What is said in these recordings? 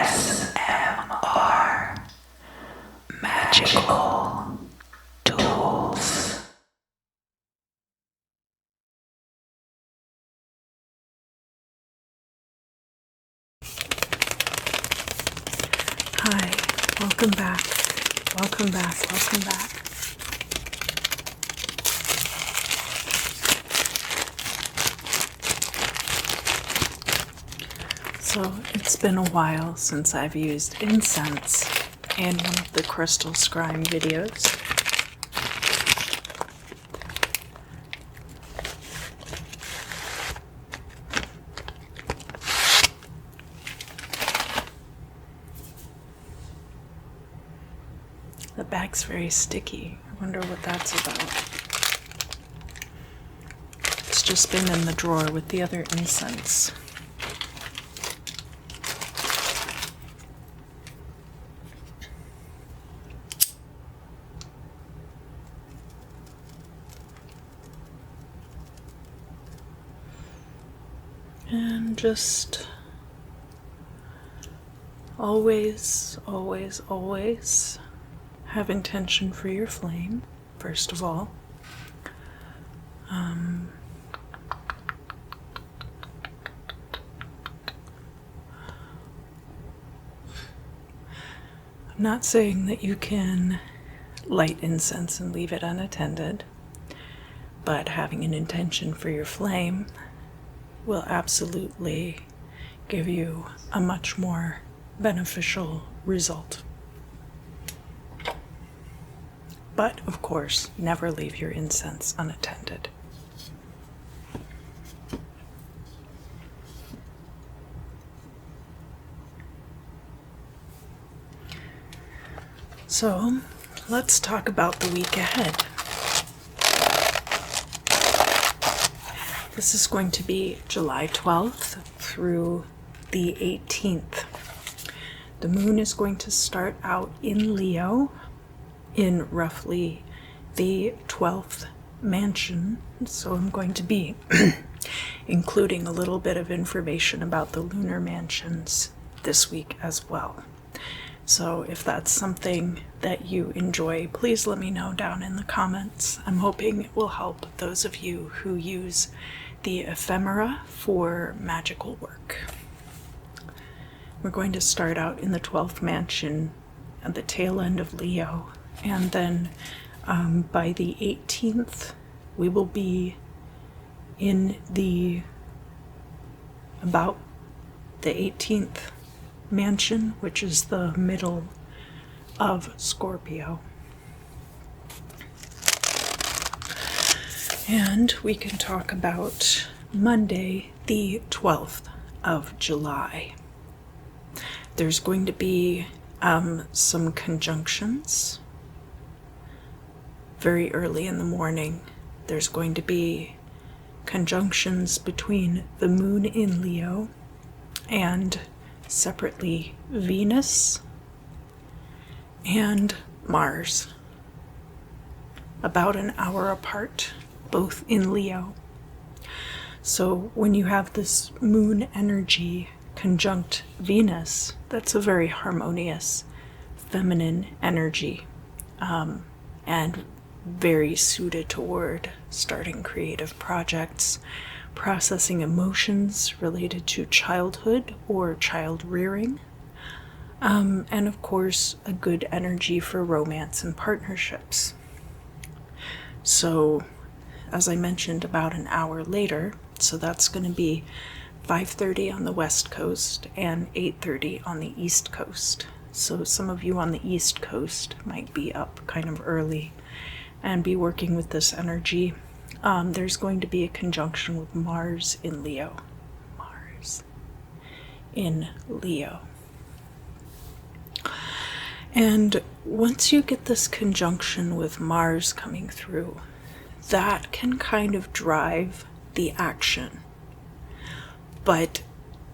ASMR Magical Tools. Hi, welcome back. Welcome back. Welcome back. So it's been a while since I've used incense in one of the crystal scrying videos. The bag's very sticky. I wonder what that's about. It's just been in the drawer with the other incense. And just always have intention for your flame, first of all. I'm not saying that you can light incense and leave it unattended, but having an intention for your flame will absolutely give you a much more beneficial result. But, of course, never leave your incense unattended. So, let's talk about the week ahead. This is going to be July 12th through the 18th. The moon is going to start out in Leo in roughly the 12th mansion. So I'm going to be including a little bit of information about the lunar mansions this week as well. So if that's something that you enjoy, please let me know down in the comments. I'm hoping it will help those of you who use the ephemera for magical work. We're going to start out in the 12th mansion at the tail end of Leo, and then by the 18th we will be in about the 18th mansion, which is the middle of Scorpio. And we can talk about Monday, the 12th of July. There's going to be some conjunctions very early in the morning. There's going to be conjunctions between the moon in Leo and separately Venus and Mars, about an hour apart, both in Leo. So when you have this moon energy conjunct Venus, that's a very harmonious feminine energy, and very suited toward starting creative projects, processing emotions related to childhood or child rearing, and of course a good energy for romance and partnerships. So as I mentioned, about an hour later, so that's going to be 5:30 on the west coast and 8:30 on the east coast. So some of you on the east coast might be up kind of early and be working with this energy. There's going to be a conjunction with Mars in Leo. Mars in Leo. And once you get this conjunction with Mars coming through, that can kind of drive the action. But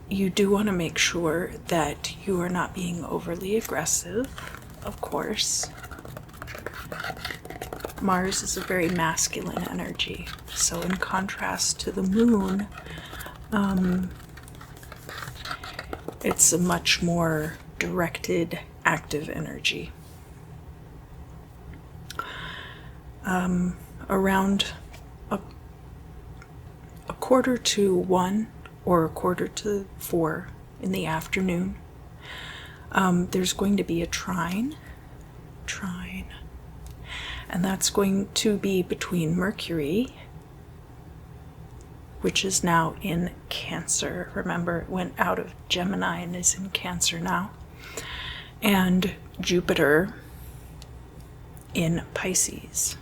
you do want to make sure that you are not being overly aggressive, of course. Mars is a very masculine energy. So in contrast to the moon, it's a much more directed, active energy. Around a 1:45 or 3:45 in the afternoon, there's going to be a trine, and that's going to be between Mercury, which is now in Cancer. Remember, it went out of Gemini and is in Cancer now, and Jupiter in Pisces.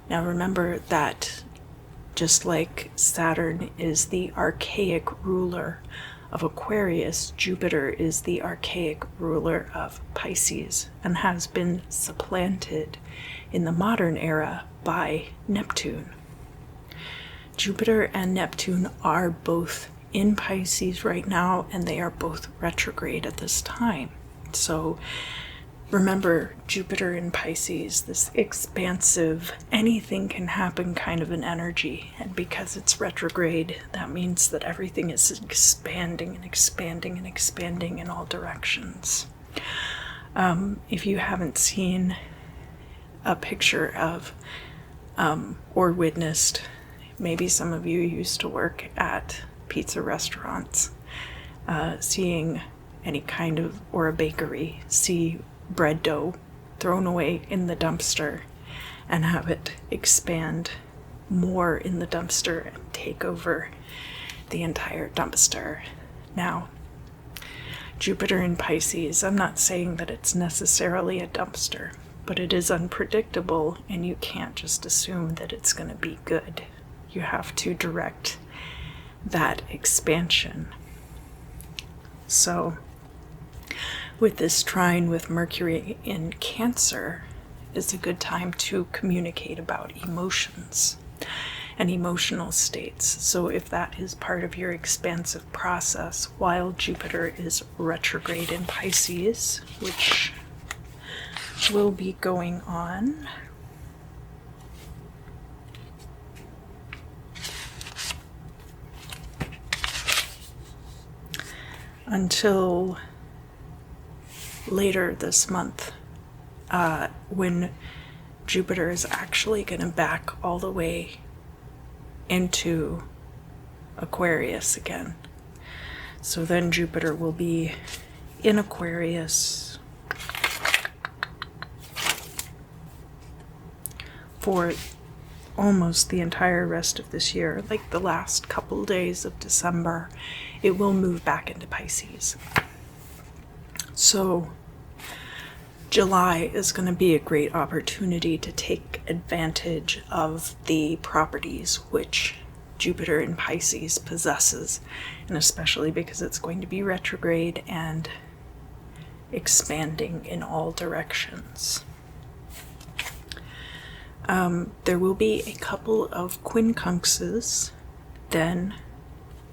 Now remember that just like Saturn is the archaic ruler of Aquarius, Jupiter is the archaic ruler of Pisces and has been supplanted in the modern era by Neptune. Jupiter and Neptune are both in Pisces right now, and they are both retrograde at this time. So remember, Jupiter in Pisces, this expansive, anything can happen kind of an energy. And because it's retrograde, that means that everything is expanding and expanding and expanding in all directions. If you haven't seen a picture of or witnessed, maybe some of you used to work at pizza restaurants, seeing any kind of, or a bakery, see bread dough thrown away in the dumpster and have it expand more in the dumpster and take over the entire dumpster. Now, Jupiter in Pisces, I'm not saying that it's necessarily a dumpster, but it is unpredictable, and you can't just assume that it's going to be good. You have to direct that expansion. So with this trine with Mercury in Cancer, is a good time to communicate about emotions and emotional states. So if that is part of your expansive process while Jupiter is retrograde in Pisces, which will be going on until later this month, when Jupiter is actually going to back all the way into Aquarius again. So then Jupiter will be in Aquarius for almost the entire rest of this year. Like the last couple days of December, it will move back into Pisces. So July is going to be a great opportunity to take advantage of the properties which Jupiter in Pisces possesses, and especially because it's going to be retrograde and expanding in all directions. There will be a couple of quincunxes then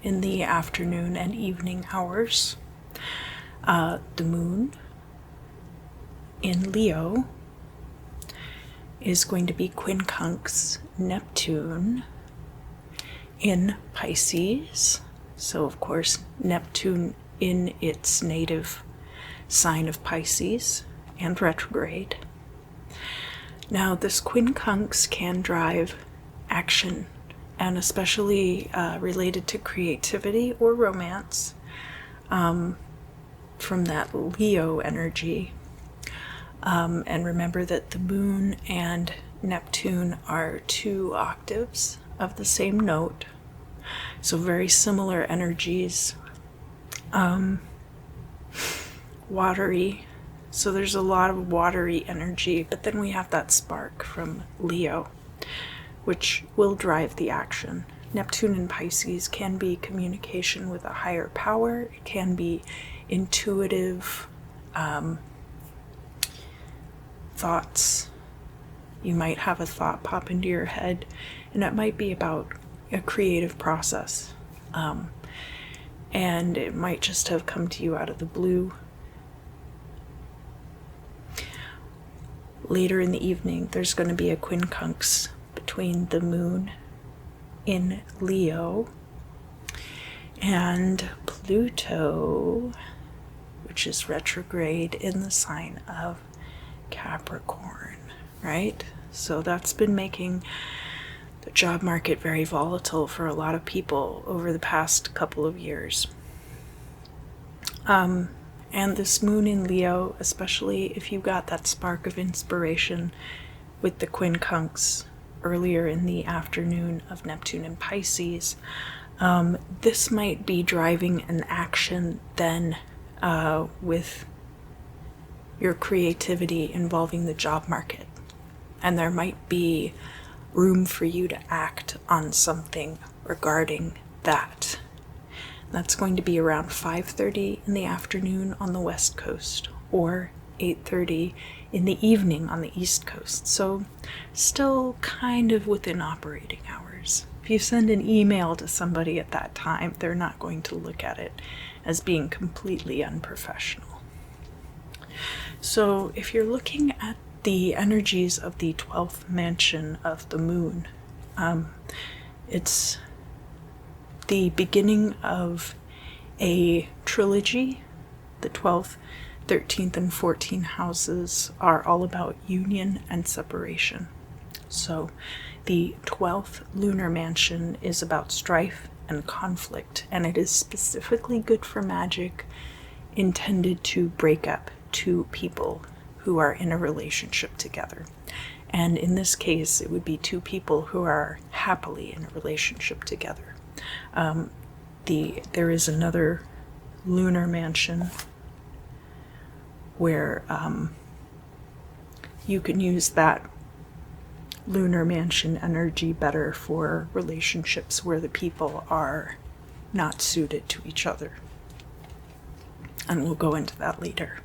in the afternoon and evening hours. The moon in Leo is going to be quincunx Neptune in Pisces. So of course Neptune in its native sign of Pisces and retrograde. Now this quincunx can drive action, and especially related to creativity or romance, from that Leo energy. And remember that the moon and Neptune are 2 octaves of the same note, so very similar energies. Watery, so there's a lot of watery energy, but then we have that spark from Leo, which will drive the action. Neptune in Pisces can be communication with a higher power. It can be intuitive thoughts. You might have a thought pop into your head, and it might be about a creative process. And it might just have come to you out of the blue. Later in the evening, there's going to be a quincunx between the moon in Leo and Pluto, which is retrograde in the sign of Capricorn, right? So that's been making the job market very volatile for a lot of people over the past couple of years. And this moon in Leo, especially if you got that spark of inspiration with the quincunx earlier in the afternoon of Neptune in Pisces, this might be driving an action then with your creativity involving the job market. And there might be room for you to act on something regarding that. That's going to be around 5:30 in the afternoon on the West Coast, or 8:30 in the evening on the East Coast. So still kind of within operating hours. If you send an email to somebody at that time, they're not going to look at it as being completely unprofessional. So if you're looking at the energies of the 12th mansion of the moon, it's the beginning of a trilogy. The 12th, 13th, and 14th houses are all about union and separation. So the 12th lunar mansion is about strife and conflict, and it is specifically good for magic, intended to break up two people who are in a relationship together. And in this case, it would be two people who are happily in a relationship together. There is another lunar mansion where you can use that lunar mansion energy better for relationships where the people are not suited to each other. And we'll go into that later.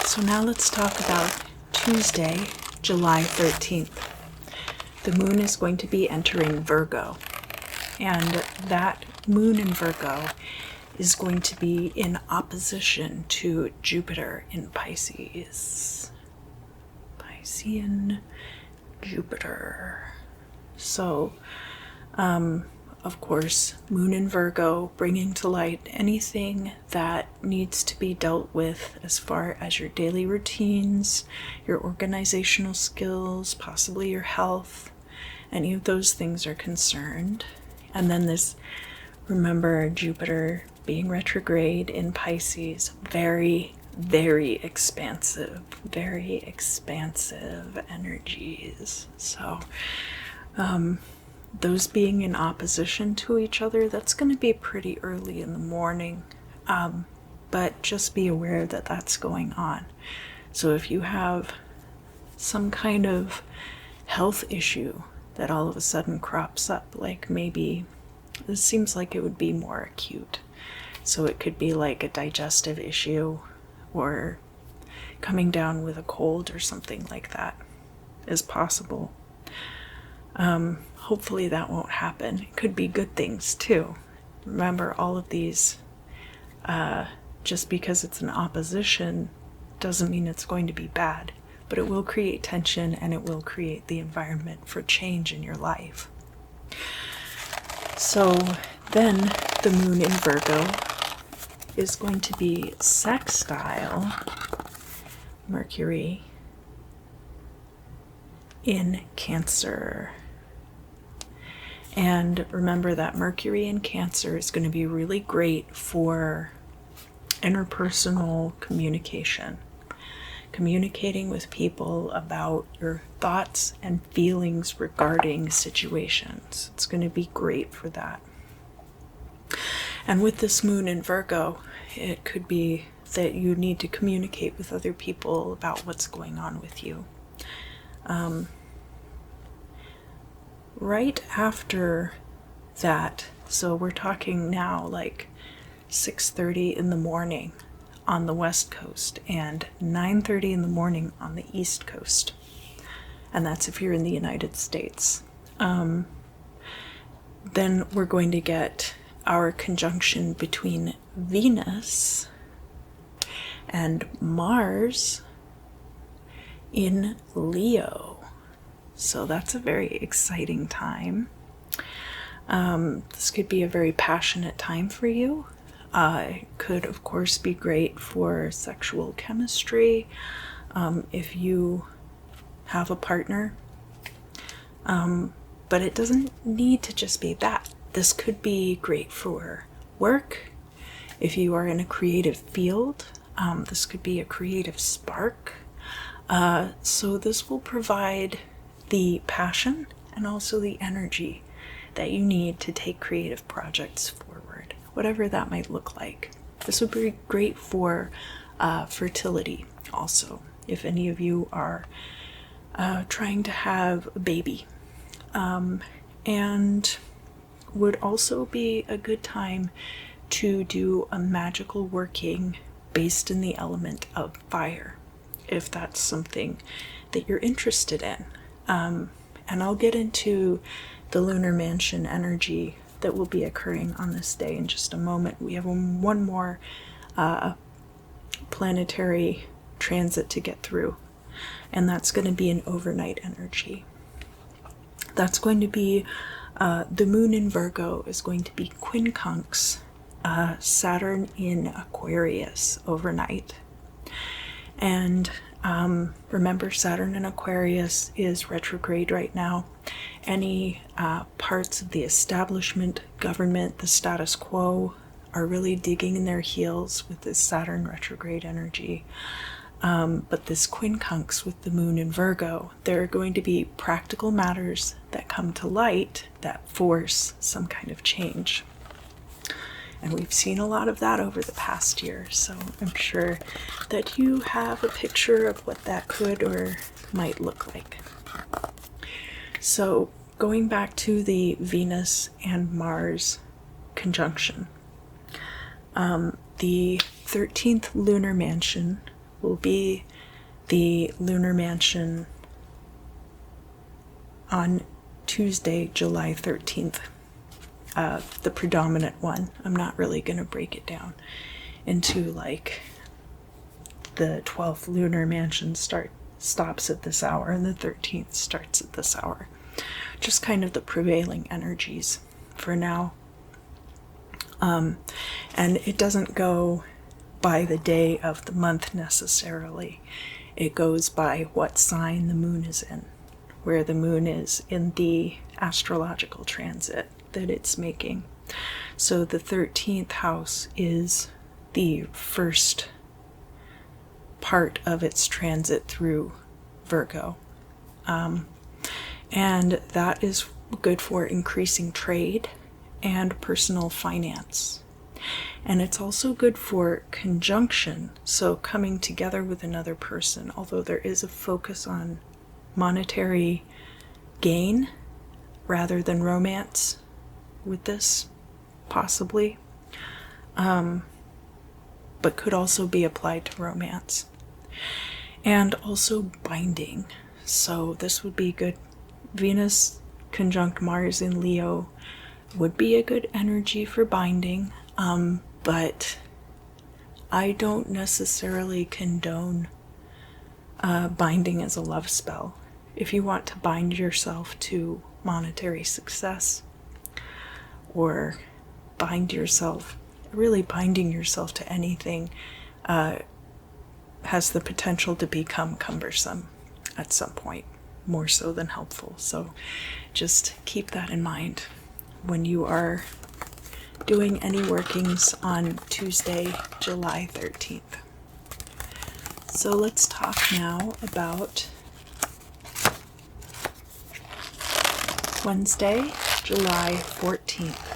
So now let's talk about Tuesday, July 13th. The moon is going to be entering Virgo. And that moon in Virgo is going to be in opposition to Jupiter in Pisces. Piscean Jupiter. So, of course, moon in Virgo, bringing to light anything that needs to be dealt with as far as your daily routines, your organizational skills, possibly your health. Any of those things are concerned. And then this, remember, Jupiter being retrograde in Pisces, very, very expansive energies. So, those being in opposition to each other, that's going to be pretty early in the morning. But just be aware that that's going on. So if you have some kind of health issue that all of a sudden crops up, like maybe this seems like it would be more acute. So it could be like a digestive issue or coming down with a cold or something like that is possible. Hopefully that won't happen. It could be good things too. Remember, all of these, just because it's an opposition doesn't mean it's going to be bad. But it will create tension and it will create the environment for change in your life. So then the moon in Virgo is going to be sextile Mercury in Cancer. And remember that Mercury in Cancer is going to be really great for interpersonal communication. Communicating with people about your thoughts and feelings regarding situations. It's going to be great for that. And with this moon in Virgo, it could be that you need to communicate with other people about what's going on with you. Right after that, so we're talking now like 6:30 in the morning on the West Coast and 9:30 in the morning on the East Coast. And that's if you're in the United States. Then we're going to get our conjunction between Venus and Mars in Leo. So that's a very exciting time. This could be a very passionate time for you. It could, of course, be great for sexual chemistry if you have a partner. But it doesn't need to just be that. This could be great for work. If you are in a creative field, this could be a creative spark. So this will provide the passion and also the energy that you need to take creative projects forward, whatever that might look like. This would be great for fertility also, if any of you are trying to have a baby. And would also be a good time to do a magical working based in the element of fire, if that's something that you're interested in. And I'll get into the lunar mansion energy that will be occurring on this day in just a moment. We have one more planetary transit to get through, and that's going to be an overnight energy. That's going to be the moon in Virgo is going to be quincunx Saturn in Aquarius overnight. And remember, Saturn in Aquarius is retrograde right now. Any parts of the establishment, government, the status quo are really digging in their heels with this Saturn retrograde energy. But this quincunx with the moon in Virgo, there are going to be practical matters that come to light that force some kind of change. And we've seen a lot of that over the past year, so I'm sure that you have a picture of what that could or might look like. So going back to the Venus and Mars conjunction, the 13th lunar mansion will be the lunar mansion on Tuesday, July 13th. The predominant one. I'm not really going to break it down into like the 12th lunar mansion stops at this hour and the 13th starts at this hour. Just kind of the prevailing energies for now. And it doesn't go by the day of the month necessarily. It goes by what sign the moon is in, where the moon is in the astrological transit that it's making. So the 13th house is the first part of its transit through Virgo. And that is good for increasing trade and personal finance. And it's also good for conjunction, so coming together with another person, although there is a focus on monetary gain rather than romance with this, possibly, but could also be applied to romance. And also binding. So this would be good. Venus conjunct Mars in Leo would be a good energy for binding, but I don't necessarily condone binding as a love spell. If you want to bind yourself to monetary success, or binding yourself to anything has the potential to become cumbersome at some point, more so than helpful. So just keep that in mind when you are doing any workings on Tuesday, July 13th. So let's talk now about Wednesday, July 14th.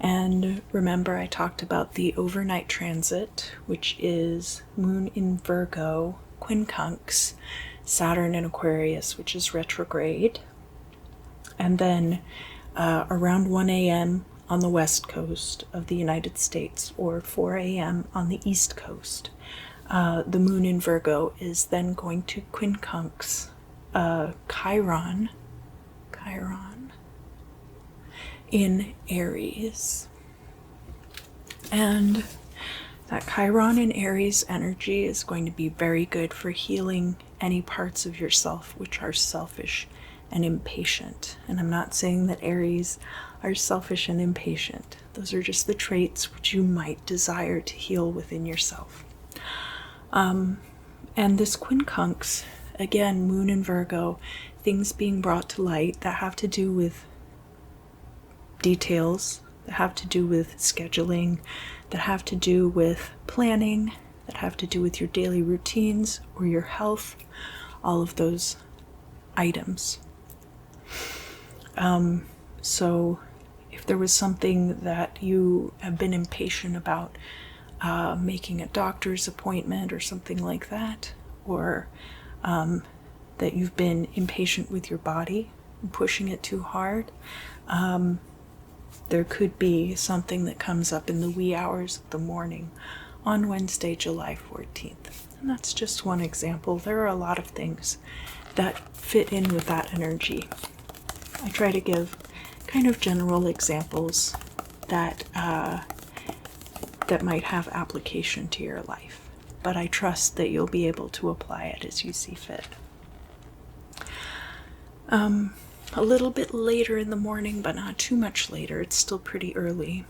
And remember, I talked about the overnight transit, which is Moon in Virgo, quincunx, Saturn in Aquarius, which is retrograde. And then around 1 a.m. on the west coast of the United States, or 4 a.m. on the east coast, the Moon in Virgo is then going to quincunx Chiron in Aries. And that Chiron in Aries energy is going to be very good for healing any parts of yourself which are selfish and impatient. And I'm not saying that Aries are selfish and impatient. Those are just the traits which you might desire to heal within yourself. And this quincunx, again, moon in Virgo, things being brought to light that have to do with details, that have to do with scheduling, that have to do with planning, that have to do with your daily routines or your health, all of those items. So if there was something that you have been impatient about, making a doctor's appointment or something like that, or that you've been impatient with your body and pushing it too hard, there could be something that comes up in the wee hours of the morning on Wednesday, July 14th. And that's just one example. There are a lot of things that fit in with that energy. I try to give kind of general examples that that might have application to your life, but I trust that you'll be able to apply it as you see fit. A little bit later in the morning, but not too much later, it's still pretty early,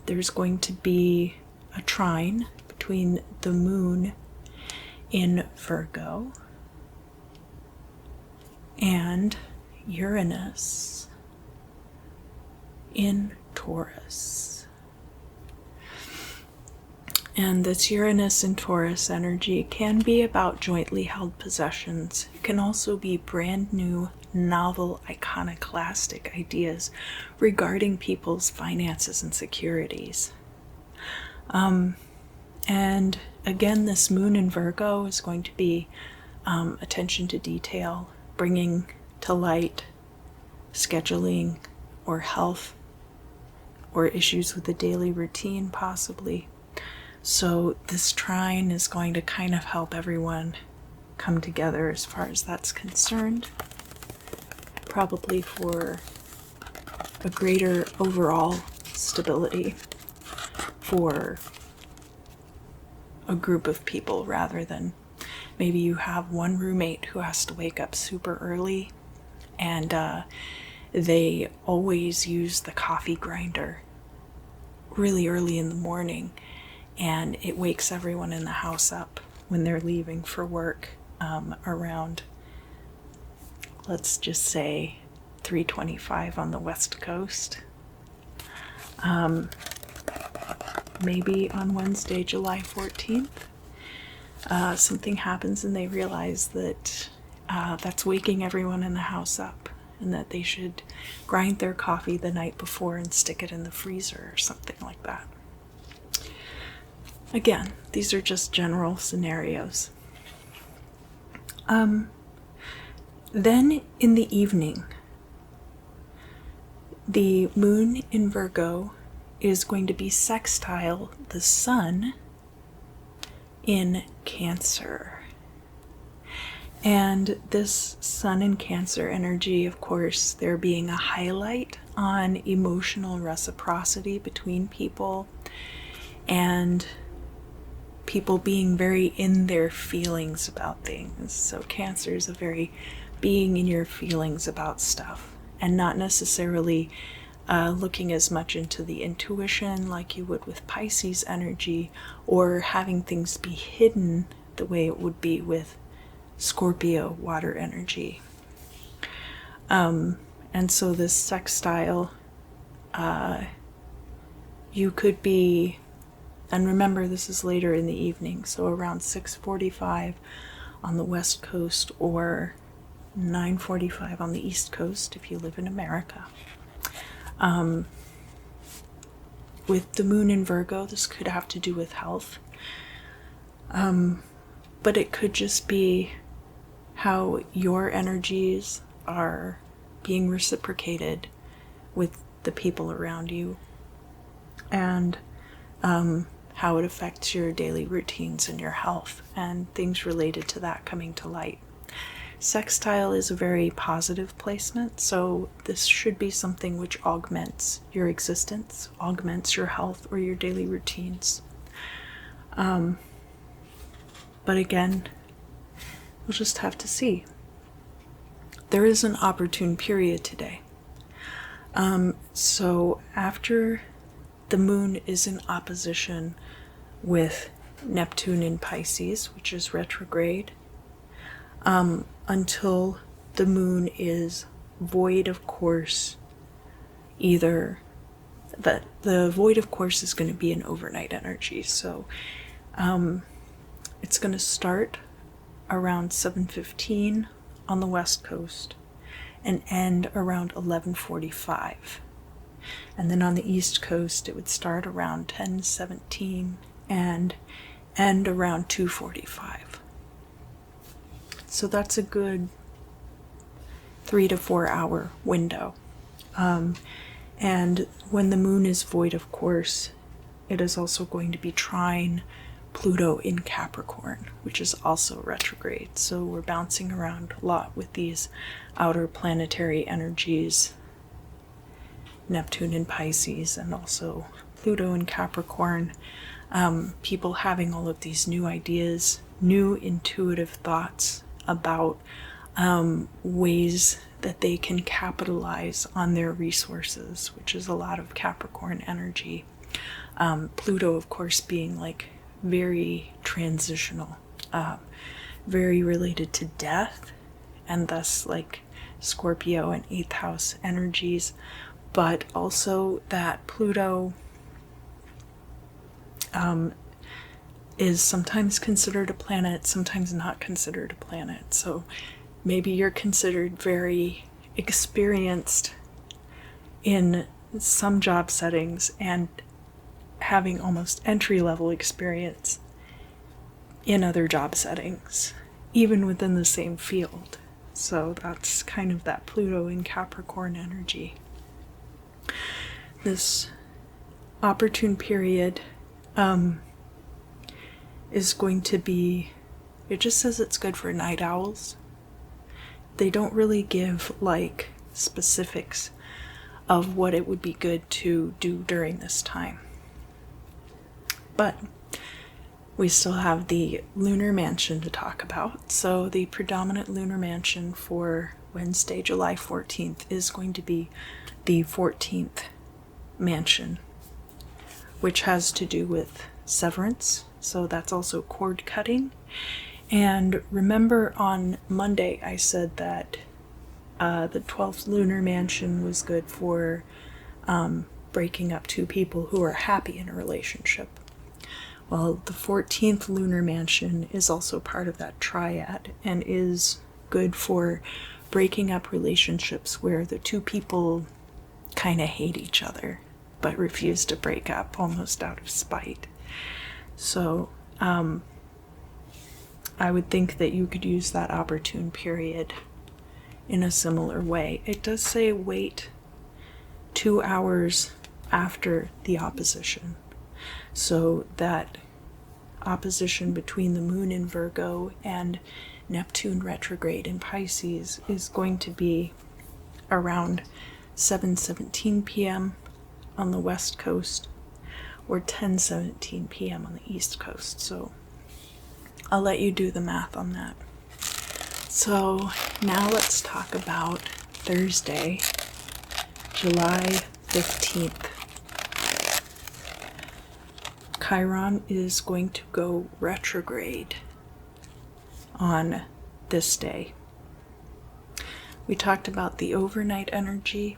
there's going to be a trine between the moon in Virgo and Uranus in Taurus. And this Uranus and Taurus energy can be about jointly held possessions. It can also be brand new, novel, iconoclastic ideas regarding people's finances and securities. And again, this moon in Virgo is going to be attention to detail, bringing to light scheduling or health or issues with the daily routine possibly. So this trine is going to kind of help everyone come together as far as that's concerned, probably for a greater overall stability for a group of people, rather than maybe you have one roommate who has to wake up super early and they always use the coffee grinder really early in the morning, and it wakes everyone in the house up when they're leaving for work around, let's just say, 3:25 on the West Coast. Maybe on Wednesday, July 14th, something happens and they realize that that's waking everyone in the house up, and that they should grind their coffee the night before and stick it in the freezer or something like that. Again, these are just general scenarios. Then in the evening, the moon in Virgo is going to be sextile the sun in Cancer. And this sun in Cancer energy, of course, there being a highlight on emotional reciprocity between people and people being very in their feelings about things. So Cancer is a very being in your feelings about stuff, and not necessarily looking as much into the intuition like you would with Pisces energy, or having things be hidden the way it would be with Scorpio water energy. And so this sextile, you could be, and remember this is later in the evening, so around 6:45 on the West Coast or 9:45 on the East Coast if you live in America. With the moon in Virgo, this could have to do with health, but it could just be how your energies are being reciprocated with the people around you, and how it affects your daily routines and your health and things related to that coming to light. Sextile is a very positive placement, so this should be something which augments your existence, augments your health or your daily routines. But again, we'll just have to see. there is an opportune period today. So after the moon is in opposition with Neptune in Pisces, which is retrograde, until the moon is void of course, either that the void of course is going to be an overnight energy. So it's going to start around 7:15 on the west coast and end around 11:45. And then on the east coast it would start around 10:17 and end around 2:45. So that's a good 3 to 4 hour window. And when the moon is void of course, it is also going to be trine Pluto in Capricorn, which is also retrograde. So we're bouncing around a lot with these outer planetary energies, Neptune in Pisces and also Pluto in Capricorn. People having all of these new ideas, new intuitive thoughts about ways that they can capitalize on their resources, which is a lot of Capricorn energy. Pluto, of course, being like very transitional, very related to death, and thus like Scorpio and 8th house energies, but also that Pluto is sometimes considered a planet, sometimes not considered a planet. So maybe you're considered very experienced in some job settings and having almost entry-level experience in other job settings, even within the same field. So that's kind of that Pluto in Capricorn energy. This opportune period is going to be, it just says it's good for night owls. They don't really give like specifics of what it would be good to do during this time. But we still have the lunar mansion to talk about. So the predominant lunar mansion for Wednesday, July 14th is going to be the 14th mansion, which has to do with severance. So that's also cord cutting. And remember on Monday I said that the 12th lunar mansion was good for breaking up two people who are happy in a relationship. Well, the 14th lunar mansion is also part of that triad and is good for breaking up relationships where the two people kind of hate each other but refuse to break up, almost out of spite. So I would think that you could use that opportune period in a similar way. It does say wait 2 hours after the opposition. So that opposition between the moon in Virgo and Neptune retrograde in Pisces is going to be around 7:17 p.m. on the west coast or 10:17 p.m. on the east coast. So I'll let you do the math on that. So now let's talk about Thursday, July 15th. Chiron is going to go retrograde on this day. We talked about the overnight energy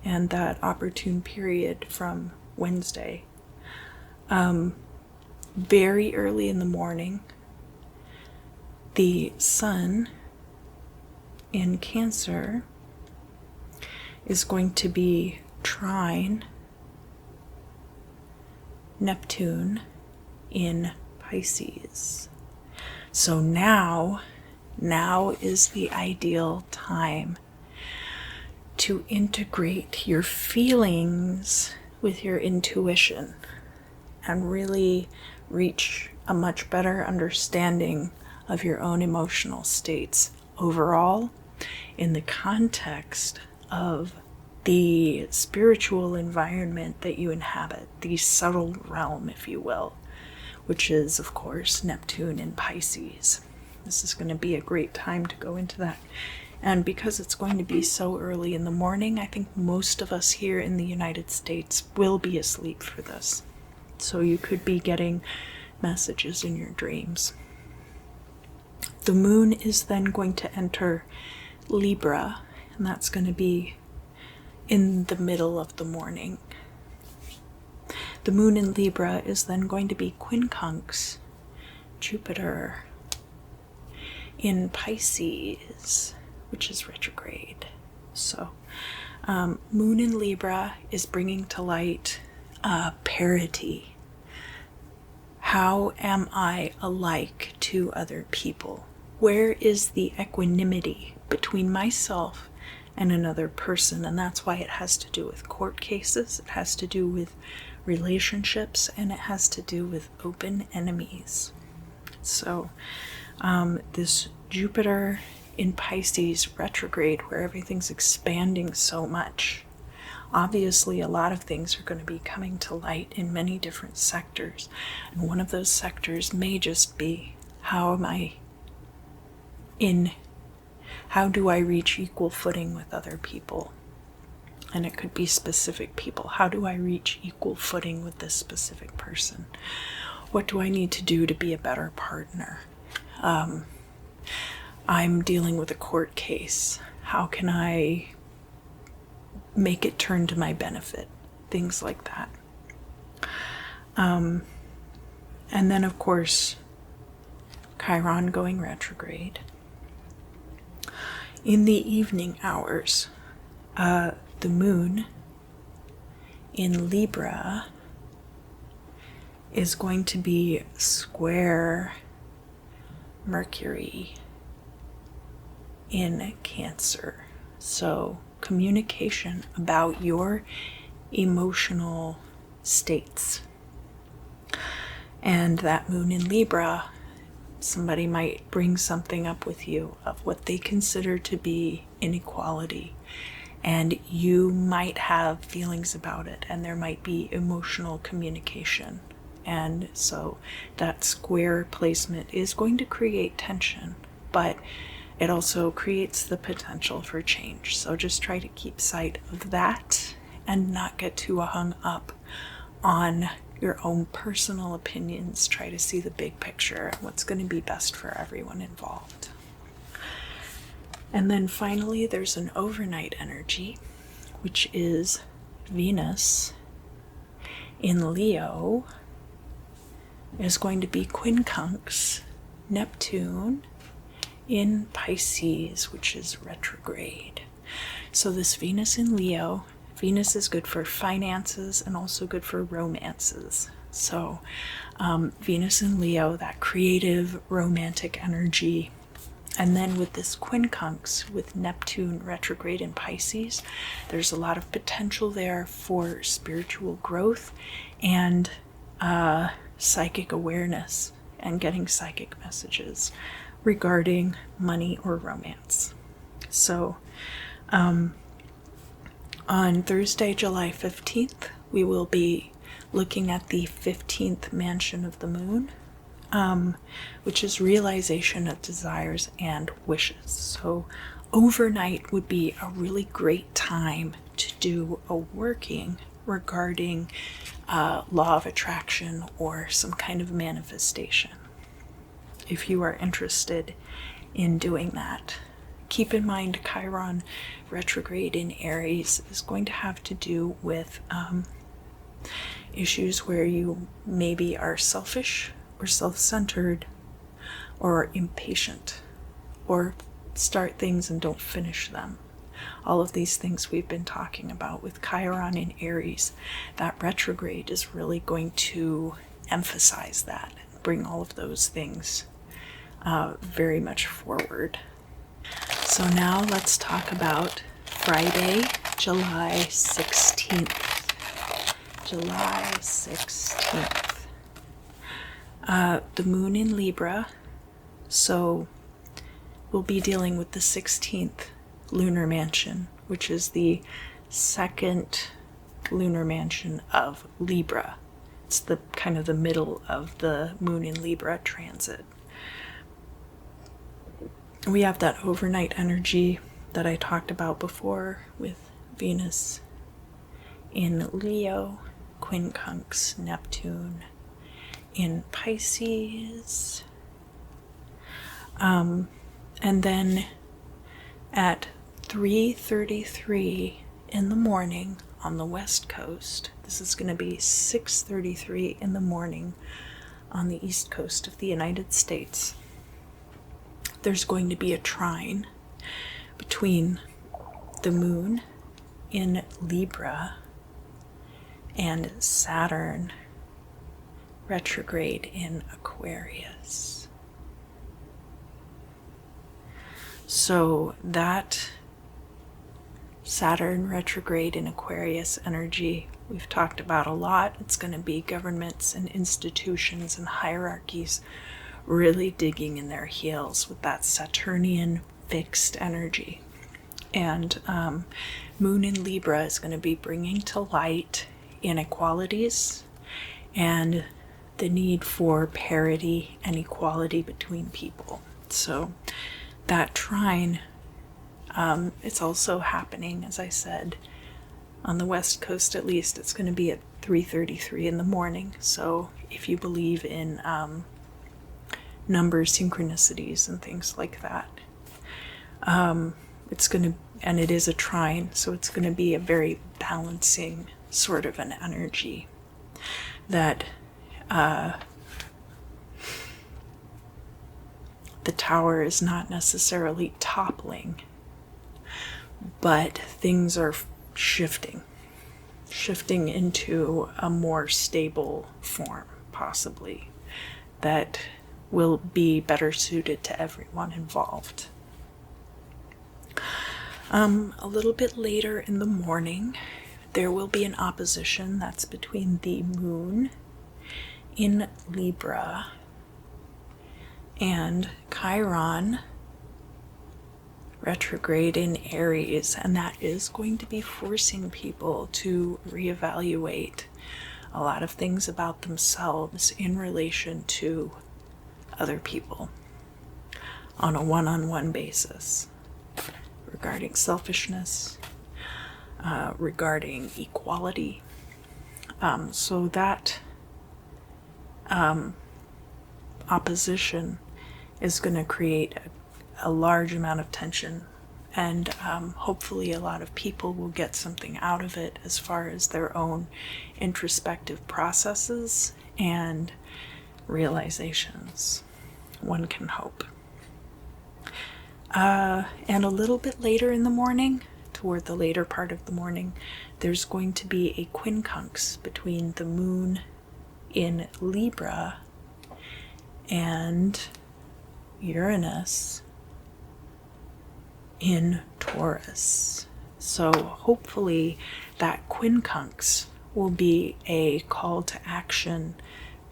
and that opportune period from Wednesday. Very early in the morning, the sun in Cancer is going to be trine Neptune in Pisces. So now is the ideal time to integrate your feelings with your intuition and really reach a much better understanding of your own emotional states overall in the context of the spiritual environment that you inhabit, the subtle realm, if you will, which is, of course, Neptune in Pisces. This is going to be a great time to go into that And because it's going to be so early in the morning, I think most of us here in the United States will be asleep for this. So you could be getting messages in your dreams. The moon is then going to enter Libra, and that's going to be in the middle of the morning. The moon in Libra is then going to be quincunx Jupiter in Pisces, which is retrograde. So moon in Libra is bringing to light parity. How am I alike to other people? Where is the equanimity between myself and another person? And that's why it has to do with court cases, it has to do with relationships, and it has to do with open enemies. So this Jupiter in Pisces retrograde, where everything's expanding so much, obviously a lot of things are going to be coming to light in many different sectors. And one of those sectors may just be, how do I reach equal footing with other people? And it could be specific people. How do I reach equal footing with this specific person? What do I need to do to be a better partner? I'm dealing with a court case. How can I make it turn to my benefit? Things like that. And then, of course, Chiron going retrograde. In the evening hours, the moon in Libra is going to be square Mercury in Cancer. So communication about your emotional states. And that moon in Libra, somebody might bring something up with you of what they consider to be inequality. And you might have feelings about it, and there might be emotional communication. And so that square placement is going to create tension, but it also creates the potential for change. So just try to keep sight of that and not get too hung up on your own personal opinions. Try to see the big picture and what's going to be best for everyone involved. And then finally, there's an overnight energy, which is Venus in Leo is going to be quincunx Neptune in Pisces, which is retrograde. So this Venus in Leo, Venus is good for finances and also good for romances. So Venus in Leo, that creative, romantic energy. And then with this quincunx, with Neptune retrograde in Pisces, there's a lot of potential there for spiritual growth and psychic awareness and getting psychic messages regarding money or romance. So on Thursday, July 15th, we will be looking at the 15th mansion of the moon, which is realization of desires and wishes. So overnight would be a really great time to do a working regarding law of attraction or some kind of manifestation. If you are interested in doing that, keep in mind Chiron retrograde in Aries is going to have to do with issues where you maybe are selfish or self-centered or impatient or start things and don't finish them. All of these things we've been talking about with Chiron in Aries, that retrograde is really going to emphasize that, bring all of those things very much forward. So now let's talk about Friday, July 16th. July 16th. The moon in Libra, so we'll be dealing with the 16th lunar mansion, which is the second lunar mansion of Libra. It's the kind of the middle of the moon in Libra transit. We have that overnight energy that I talked about before with Venus in Leo, quincunx Neptune in Pisces. And then at 3:33 in the morning on the West Coast, this is going to be 6:33 in the morning on the East Coast of the United States, there's going to be a trine between the moon in Libra and Saturn retrograde in Aquarius. So that Saturn retrograde in Aquarius energy we've talked about a lot. It's going to be governments and institutions and hierarchies really digging in their heels with that Saturnian fixed energy. And moon in Libra is going to be bringing to light inequalities and the need for parity and equality between people. So that trine, it's also happening, as I said, on the West Coast at least. It's going to be at 3:33 in the morning. So if you believe in numbers, synchronicities, and things like that, it's going to, and it is a trine, so it's going to be a very balancing sort of an energy that the tower is not necessarily toppling, but things are shifting into a more stable form, possibly, that will be better suited to everyone involved. A little bit later in the morning, there will be an opposition that's between the moon in Libra and Chiron retrograde in Aries, and that is going to be forcing people to reevaluate a lot of things about themselves in relation to other people on a one-on-one basis, regarding selfishness, regarding equality. So that opposition is going to create a large amount of tension, and hopefully a lot of people will get something out of it as far as their own introspective processes and realizations. One can hope. And a little bit later in the morning, toward the later part of the morning, there's going to be a quincunx between the moon in Libra and Uranus in Taurus. So hopefully that quincunx will be a call to action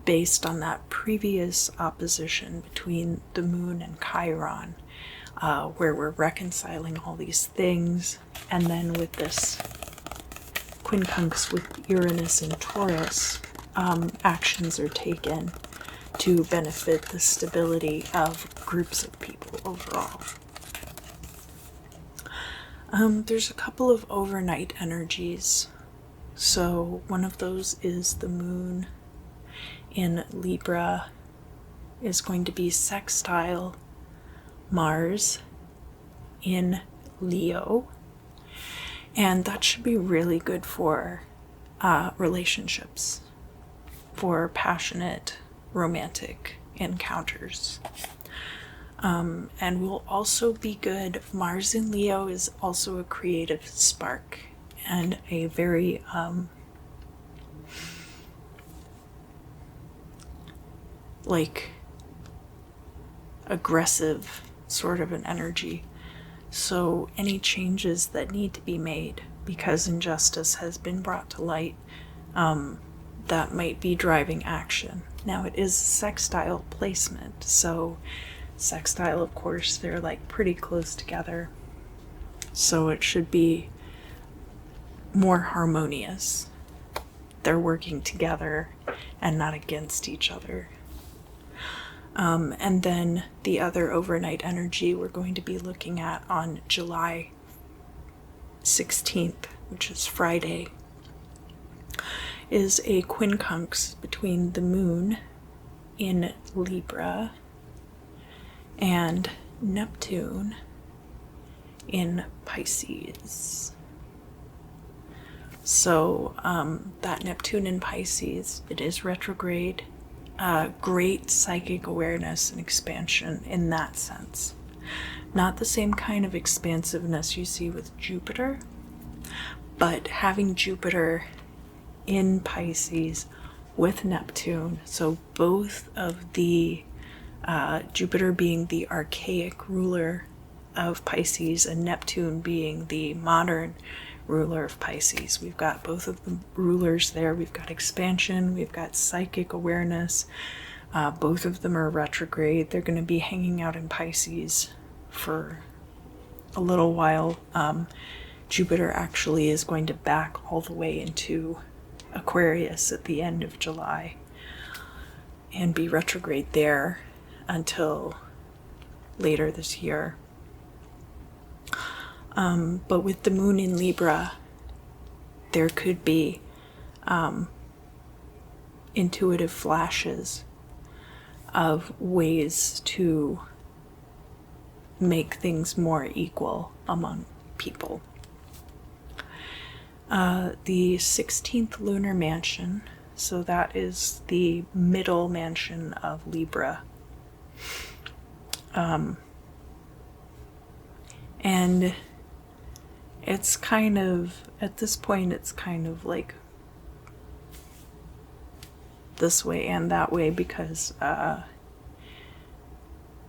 based on that previous opposition between the moon and Chiron, where we're reconciling all these things, and then with this quincunx with Uranus and Taurus, actions are taken to benefit the stability of groups of people overall. There's a couple of overnight energies. So one of those is the moon in Libra is going to be sextile Mars in Leo, and that should be really good for relationships, for passionate romantic encounters, and will also be good. Mars in Leo is also a creative spark and a very aggressive sort of an energy. So any changes that need to be made because injustice has been brought to light, that might be driving action. Now it is sextile placement, so sextile, of course, they're like pretty close together, so it should be more harmonious. They're working together and not against each other. And then the other overnight energy we're going to be looking at on July 16th, which is Friday, is a quincunx between the moon in Libra and Neptune in Pisces. So that Neptune in Pisces, it is retrograde. Great psychic awareness and expansion in that sense. Not the same kind of expansiveness you see with Jupiter, but having Jupiter in Pisces with Neptune, so both of the Jupiter being the archaic ruler of Pisces and Neptune being the modern ruler of Pisces. We've got both of the rulers there. We've got expansion, we've got psychic awareness. Both of them are retrograde. They're going to be hanging out in Pisces for a little while. Jupiter actually is going to back all the way into Aquarius at the end of July and be retrograde there until later this year. But with the moon in Libra, there could be intuitive flashes of ways to make things more equal among people. The 16th lunar mansion, so that is the middle mansion of Libra. And it's kind of, at this point, it's kind of like this way and that way, because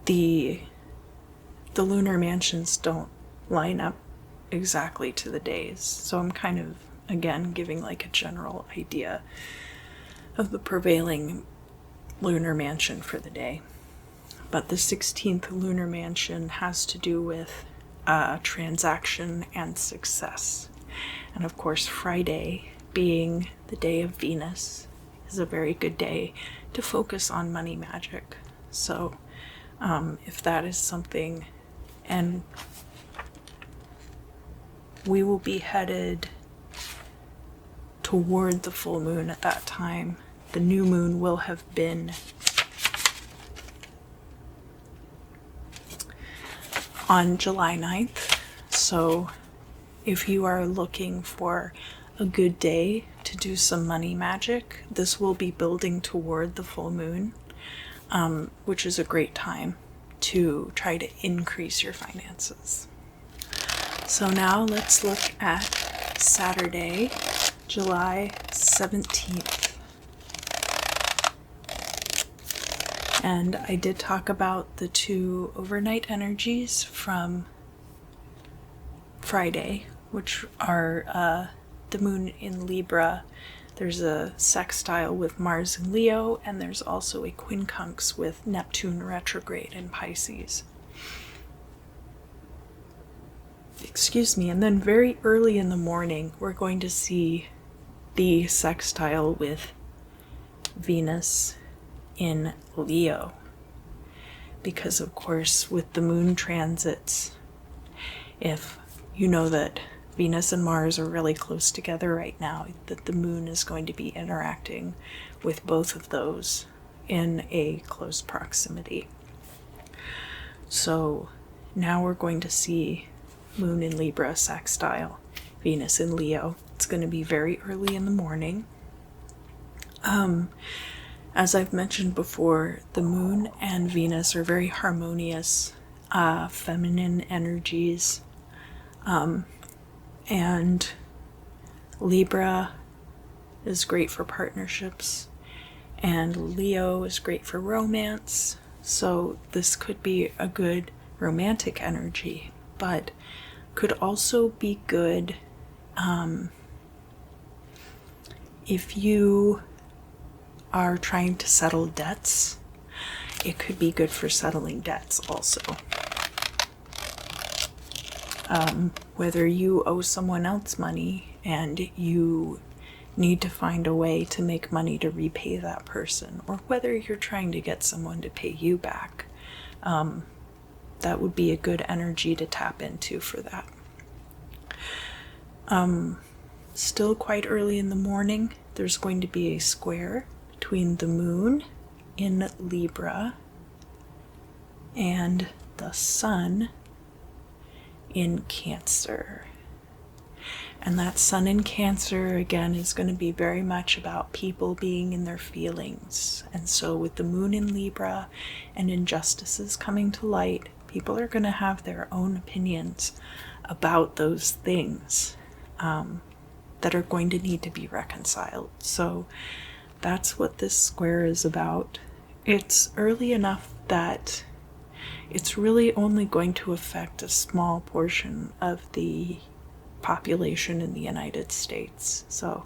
the lunar mansions don't line up exactly to the days. So I'm kind of, again, giving like a general idea of the prevailing lunar mansion for the day. But the 16th lunar mansion has to do with transaction and success. And of course, Friday, being the day of Venus, is a very good day to focus on money magic. So if that is something, and we will be headed toward the full moon at that time. The new moon will have been on July 9th. So if you are looking for a good day to do some money magic, this will be building toward the full moon, which is a great time to try to increase your finances. So now let's look at Saturday, July 17th. And I did talk about the two overnight energies from Friday, which are the moon in Libra. There's a sextile with Mars in Leo, and there's also a quincunx with Neptune retrograde in Pisces. Excuse me. And then very early in the morning, we're going to see the sextile with Venus in Leo, because of course with the moon transits, if you know that Venus and Mars are really close together right now, that the moon is going to be interacting with both of those in a close proximity. So now we're going to see moon in Libra sextile Venus in Leo. It's going to be very early in the morning. As I've mentioned before, the moon and Venus are very harmonious, feminine energies. And Libra is great for partnerships, and Leo is great for romance. So this could be a good romantic energy, but could also be good if you are trying to settle debts. It could be good for settling debts also. Whether you owe someone else money and you need to find a way to make money to repay that person, or whether you're trying to get someone to pay you back. That would be a good energy to tap into for that. Still quite early in the morning, there's going to be a square between the moon in Libra and the sun in Cancer. And that sun in Cancer, again, is going to be very much about people being in their feelings. And so with the moon in Libra and injustices coming to light, people are going to have their own opinions about those things that are going to need to be reconciled. So that's what this square is about. It's early enough that it's really only going to affect a small portion of the population in the United States. So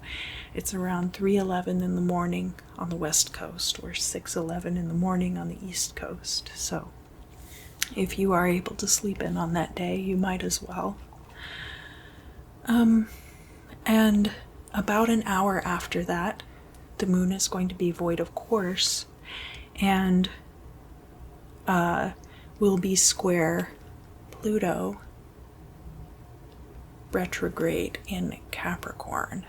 it's around 3:11 in the morning on the West Coast, or 6:11 in the morning on the East Coast. So if you are able to sleep in on that day, you might as well. And about an hour after that, the moon is going to be void of course, and will be square Pluto retrograde in Capricorn.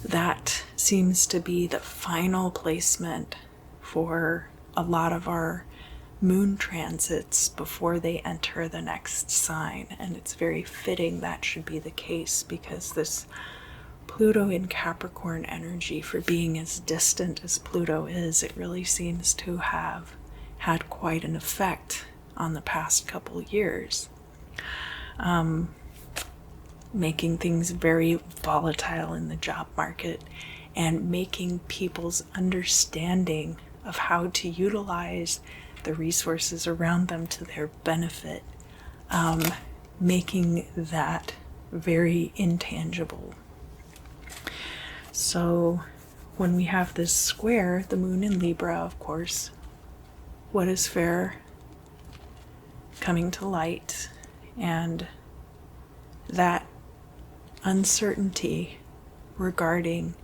That seems to be the final placement for a lot of our moon transits before they enter the next sign, and it's very fitting that should be the case, because this Pluto in Capricorn energy, for being as distant as Pluto is, it really seems to have had quite an effect on the past couple years, making things very volatile in the job market and making people's understanding of how to utilize the resources around them to their benefit, making that very intangible. So when we have this square, the moon in Libra, of course, what is fair coming to light, and that uncertainty regarding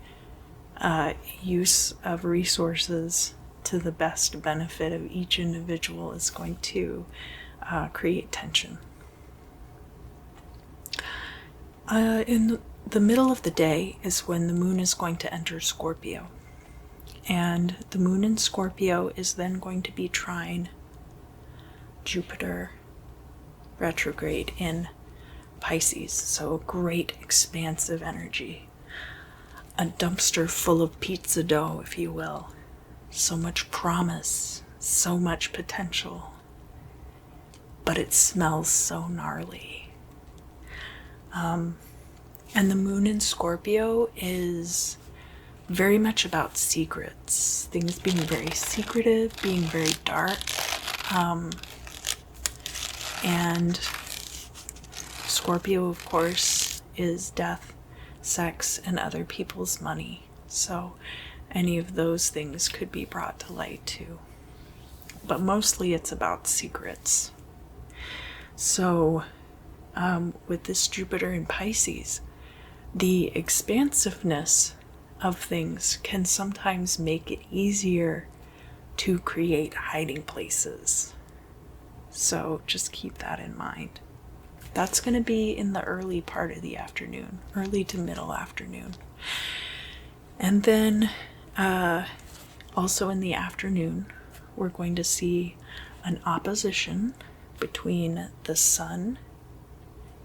use of resources to the best benefit of each individual is going to create tension. In the middle of the day is when the moon is going to enter Scorpio. And the moon in Scorpio is then going to be trine Jupiter retrograde in Pisces. So a great expansive energy. A dumpster full of pizza dough, if you will. So much promise, so much potential. But it smells so gnarly. And the moon in Scorpio is very much about secrets. Things being very secretive, being very dark. And Scorpio, of course, is death, sex, and other people's money. So any of those things could be brought to light too. But mostly it's about secrets. So with this Jupiter in Pisces, the expansiveness of things can sometimes make it easier to create hiding places. So just keep that in mind. That's going to be in the early part of the afternoon, early to middle afternoon. And then also in the afternoon, we're going to see an opposition between the sun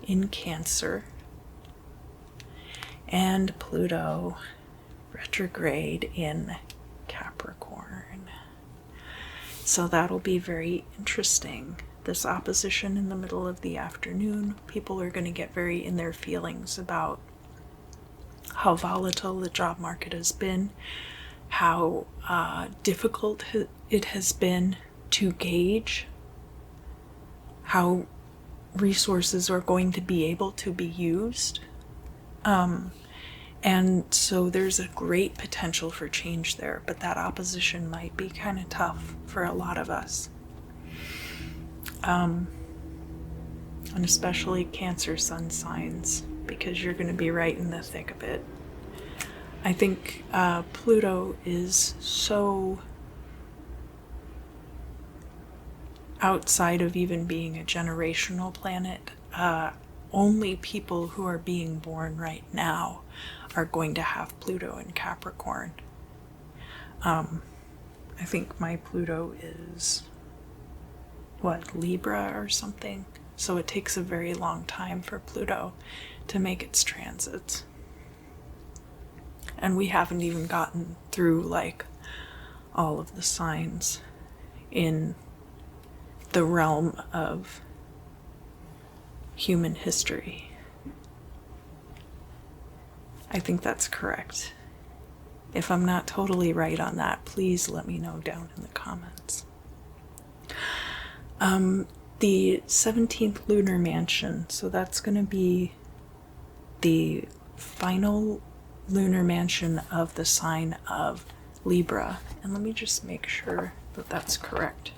in Cancer and Pluto retrograde in Capricorn. So that'll be very interesting. This opposition in the middle of the afternoon, people are going to get very in their feelings about how volatile the job market has been, how difficult it has been to gauge how resources are going to be able to be used. And so there's a great potential for change there, but that opposition might be kind of tough for a lot of us. And especially Cancer sun signs, because you're going to be right in the thick of it. I think Pluto is so outside of even being a generational planet. Only people who are being born right now are going to have Pluto in Capricorn. I think my Pluto is, Libra or something? So it takes a very long time for Pluto to make its transits. And we haven't even gotten through like all of the signs in the realm of human history. I think that's correct. If I'm not totally right on that, please let me know down in the comments. The 17th lunar mansion, so that's going to be the final lunar mansion of the sign of Libra. And let me just make sure that that's correct.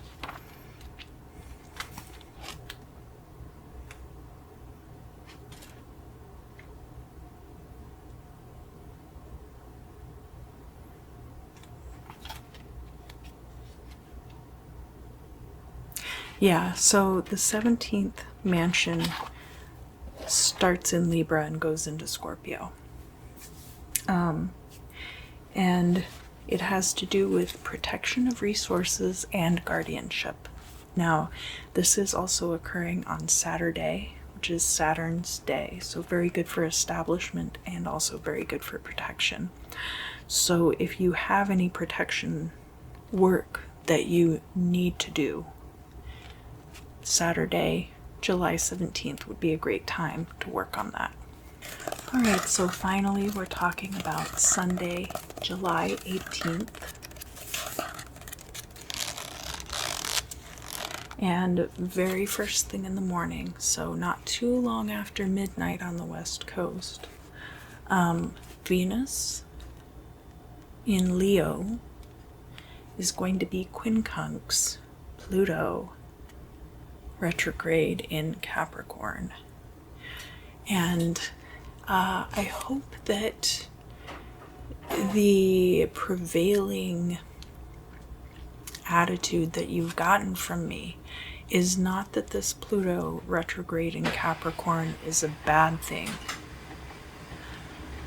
Yeah, so the 17th mansion starts in Libra and goes into Scorpio. And it has to do with protection of resources and guardianship. Now, this is also occurring on Saturday, which is Saturn's day, so very good for establishment and also very good for protection. So if you have any protection work that you need to do, Saturday, July 17th would be a great time to work on that. All right, so finally we're talking about Sunday, July 18th. And very first thing in the morning, so not too long after midnight on the West Coast, Venus in Leo is going to be quincunx Pluto retrograde in Capricorn. And I hope that the prevailing attitude that you've gotten from me is not that this Pluto retrograde in Capricorn is a bad thing,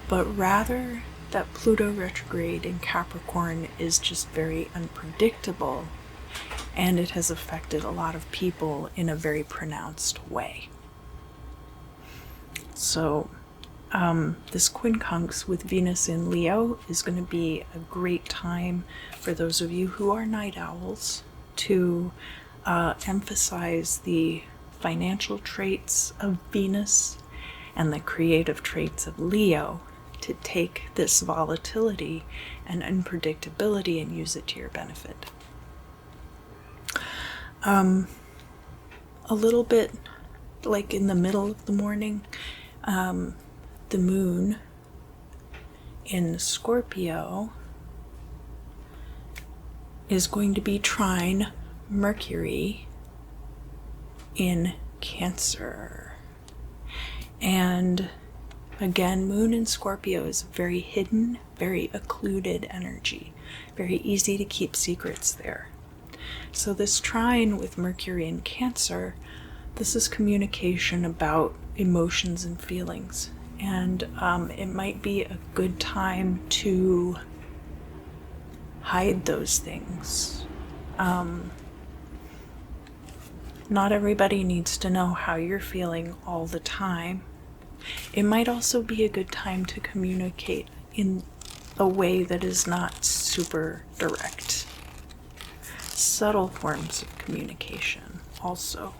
but rather that Pluto retrograde in Capricorn is just very unpredictable, and it has affected a lot of people in a very pronounced way. So this quincunx with Venus in Leo is going to be a great time for those of you who are night owls to emphasize the financial traits of Venus and the creative traits of Leo, to take this volatility and unpredictability and use it to your benefit. A little bit like in the middle of the morning, the moon in Scorpio is going to be trine Mercury in Cancer. And again, moon in Scorpio is very hidden, very occluded energy, very easy to keep secrets there. So this trine with Mercury in Cancer, this is communication about emotions and feelings. And it might be a good time to hide those things. Not everybody needs to know how you're feeling all the time. It might also be a good time to communicate in a way that is not super direct. Subtle forms of communication also.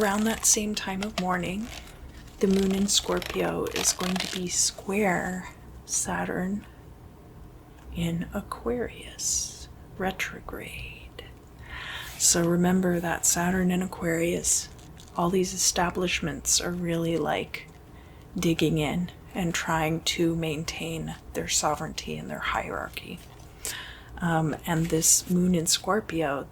Around that same time of morning, the moon in Scorpio is going to be square Saturn in Aquarius, retrograde. So remember that Saturn in Aquarius, all these establishments are really like digging in and trying to maintain their sovereignty and their hierarchy. And this moon in Scorpio,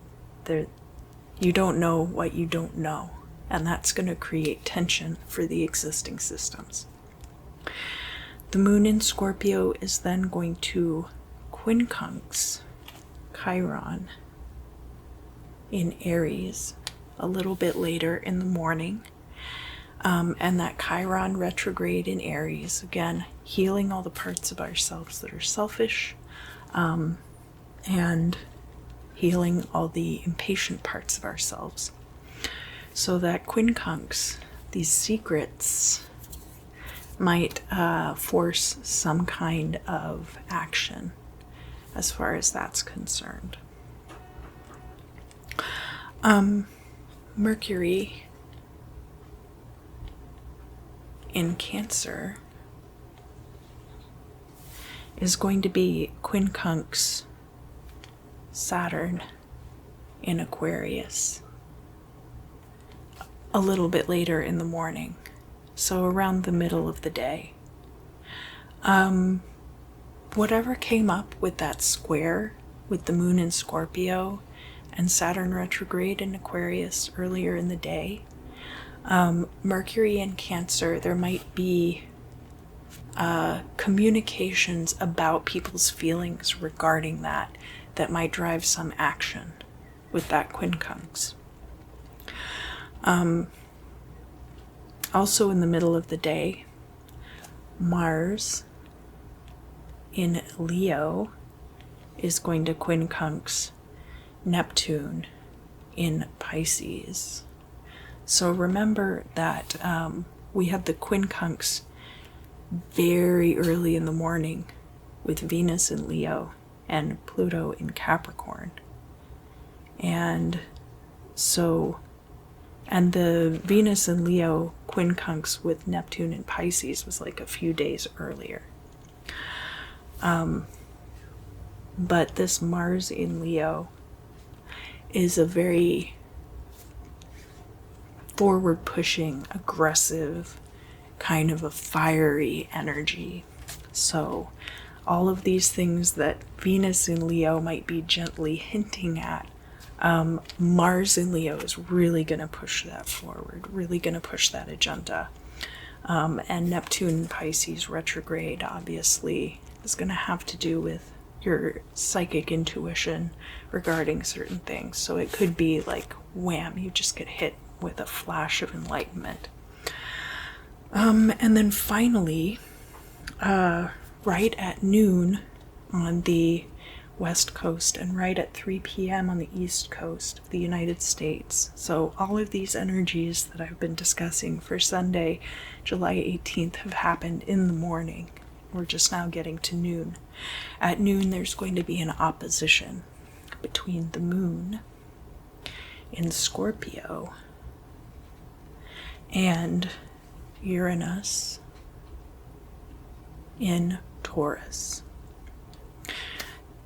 you don't know what you don't know, and that's going to create tension for the existing systems. The moon in Scorpio is then going to quincunx Chiron in Aries a little bit later in the morning. And that Chiron retrograde in Aries, again, healing all the parts of ourselves that are selfish, and healing all the impatient parts of ourselves. So that quincunx, these secrets, might force some kind of action as far as that's concerned. Mercury in Cancer is going to be quincunx Saturn in Aquarius a little bit later in the morning, so around the middle of the day. Whatever came up with that square with the moon in Scorpio and Saturn retrograde in Aquarius earlier in the day, Mercury in Cancer, there might be communications about people's feelings regarding that might drive some action with that quincunx. Also in the middle of the day, Mars in Leo is going to quincunx Neptune in Pisces. So remember that we had the quincunx very early in the morning with Venus in Leo and Pluto in Capricorn. And the Venus in Leo quincunx with Neptune in Pisces was like a few days earlier. But this Mars in Leo is a very forward-pushing, aggressive, kind of a fiery energy. So all of these things that Venus in Leo might be gently hinting at, Mars in Leo is really going to push that forward, really going to push that agenda. And Neptune in Pisces retrograde, obviously, is going to have to do with your psychic intuition regarding certain things. So it could be like, wham, you just get hit with a flash of enlightenment. And then finally, right at noon on the West Coast and right at 3 p.m. on the East Coast of the United States. So all of these energies that I've been discussing for Sunday, July 18th, have happened in the morning. We're just now getting to noon. At noon, there's going to be an opposition between the moon in Scorpio and Uranus in Taurus.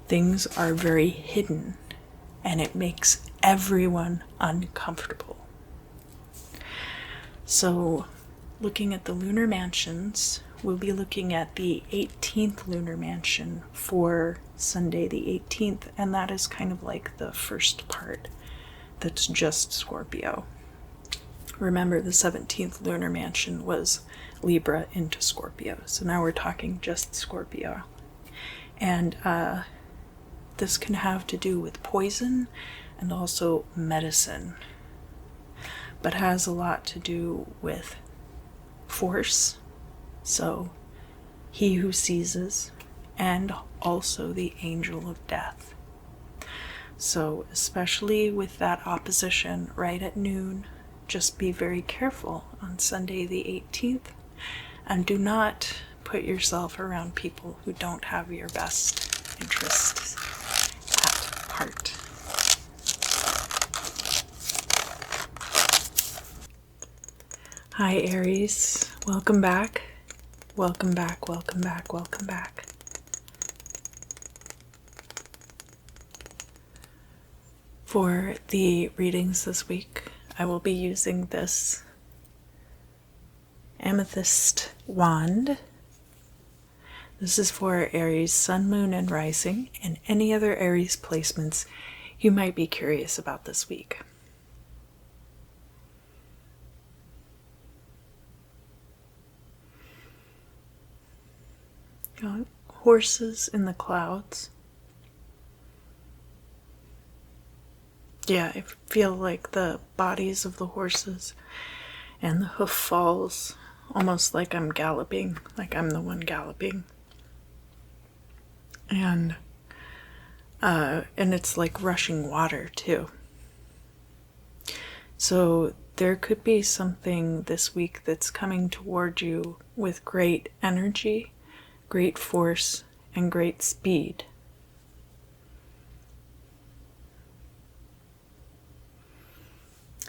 Things are very hidden, and it makes everyone uncomfortable. So, looking at the lunar mansions, we'll be looking at the 18th lunar mansion for Sunday the 18th, and that is kind of like the first part that's just Scorpio. Remember, the 17th lunar mansion was Libra into Scorpio, so now we're talking just Scorpio. And this can have to do with poison and also medicine, but has a lot to do with force, so he who seizes, and also the angel of death. So especially with that opposition right at noon, just be very careful on Sunday the 18th, and do not put yourself around people who don't have your best interests at heart. Hi Aries, welcome back. Welcome back, welcome back, welcome back. For the readings this week, I will be using this amethyst wand. This is for Aries sun, moon, and rising, and any other Aries placements you might be curious about this week. horses in the clouds. Yeah, I feel like the bodies of the horses and the hoof falls, almost like I'm galloping, like I'm the one galloping. And it's like rushing water too. So there could be something this week that's coming toward you with great energy, great force, and great speed.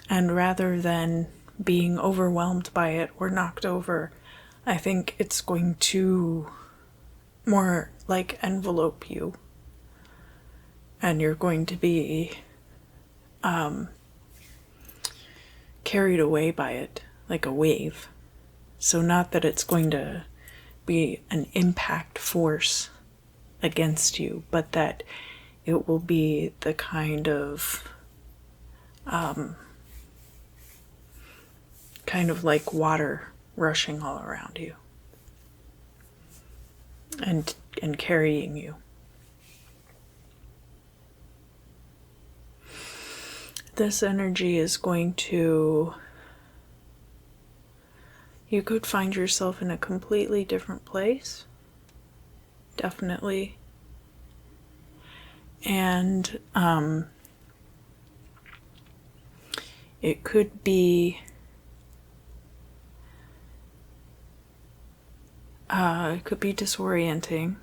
And rather than being overwhelmed by it or knocked over, I think it's going to more like envelope you. And you're going to be carried away by it like a wave. So not that it's going to be an impact force against you, but that it will be the kind of like water rushing all around you and carrying you. This energy is going to, you could find yourself in a completely different place, definitely. And it could be disorienting.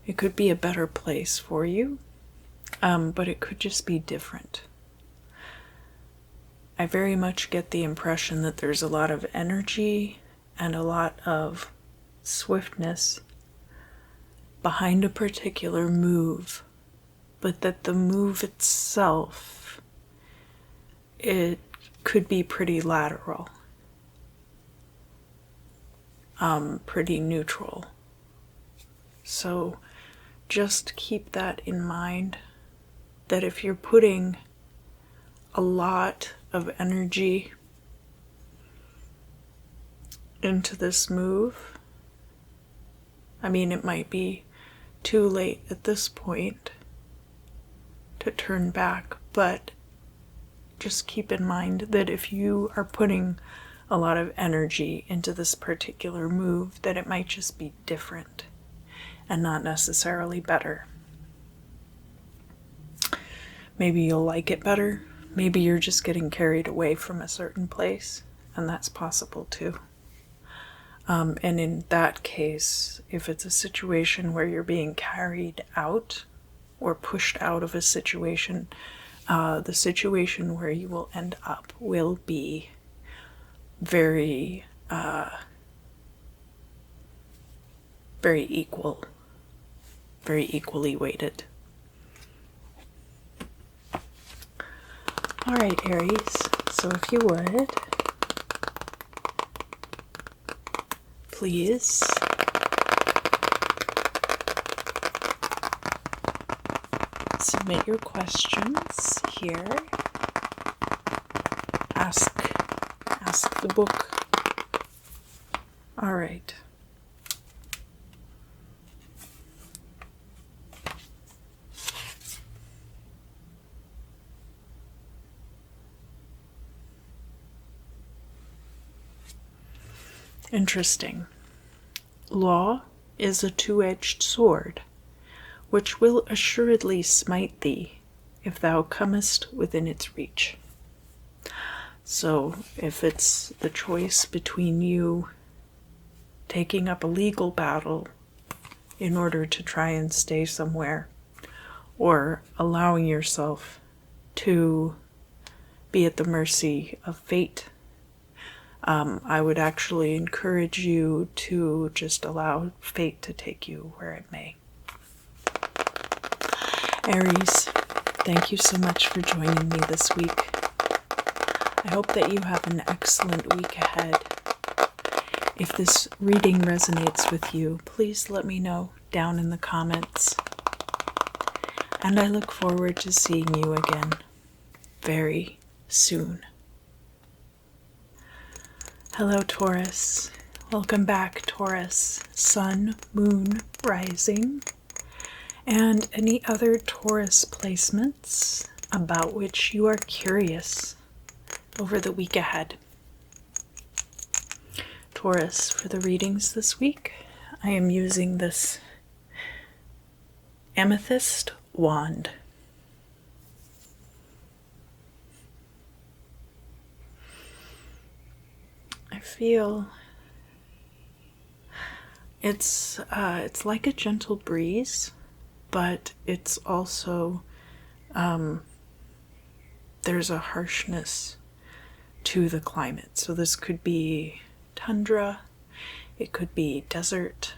It could be a better place for you, but it could just be different. I very much get the impression that there's a lot of energy and a lot of swiftness behind a particular move, but that the move itself, it could be pretty lateral, pretty neutral. So just keep that in mind, that if you're putting a lot of energy into this move, I mean, it might be too late at this point to turn back, but just keep in mind that if you are putting a lot of energy into this particular move, that it might just be different and not necessarily better. Maybe you'll like it better. Maybe you're just getting carried away from a certain place, and that's possible too. And in that case, if it's a situation where you're being carried out or pushed out of a situation, the situation where you will end up will be very, very equal, very equally weighted. All right, Aries, so if you would, please submit your questions here. Ask the book. All right. Interesting. Law is a two-edged sword, which will assuredly smite thee if thou comest within its reach. So if it's the choice between you taking up a legal battle in order to try and stay somewhere, or allowing yourself to be at the mercy of fate, I would actually encourage you to just allow fate to take you where it may. Aries, thank you so much for joining me this week. I hope that you have an excellent week ahead. If this reading resonates with you, please let me know down in the comments. And I look forward to seeing you again very soon. Hello, Taurus. Welcome back, Taurus, Sun, Moon, Rising, and any other Taurus placements about which you are curious over the week ahead. Taurus, for the readings this week, I am using this amethyst wand. I feel it's like a gentle breeze, but it's also there's a harshness to the climate. So this could be tundra, it could be desert.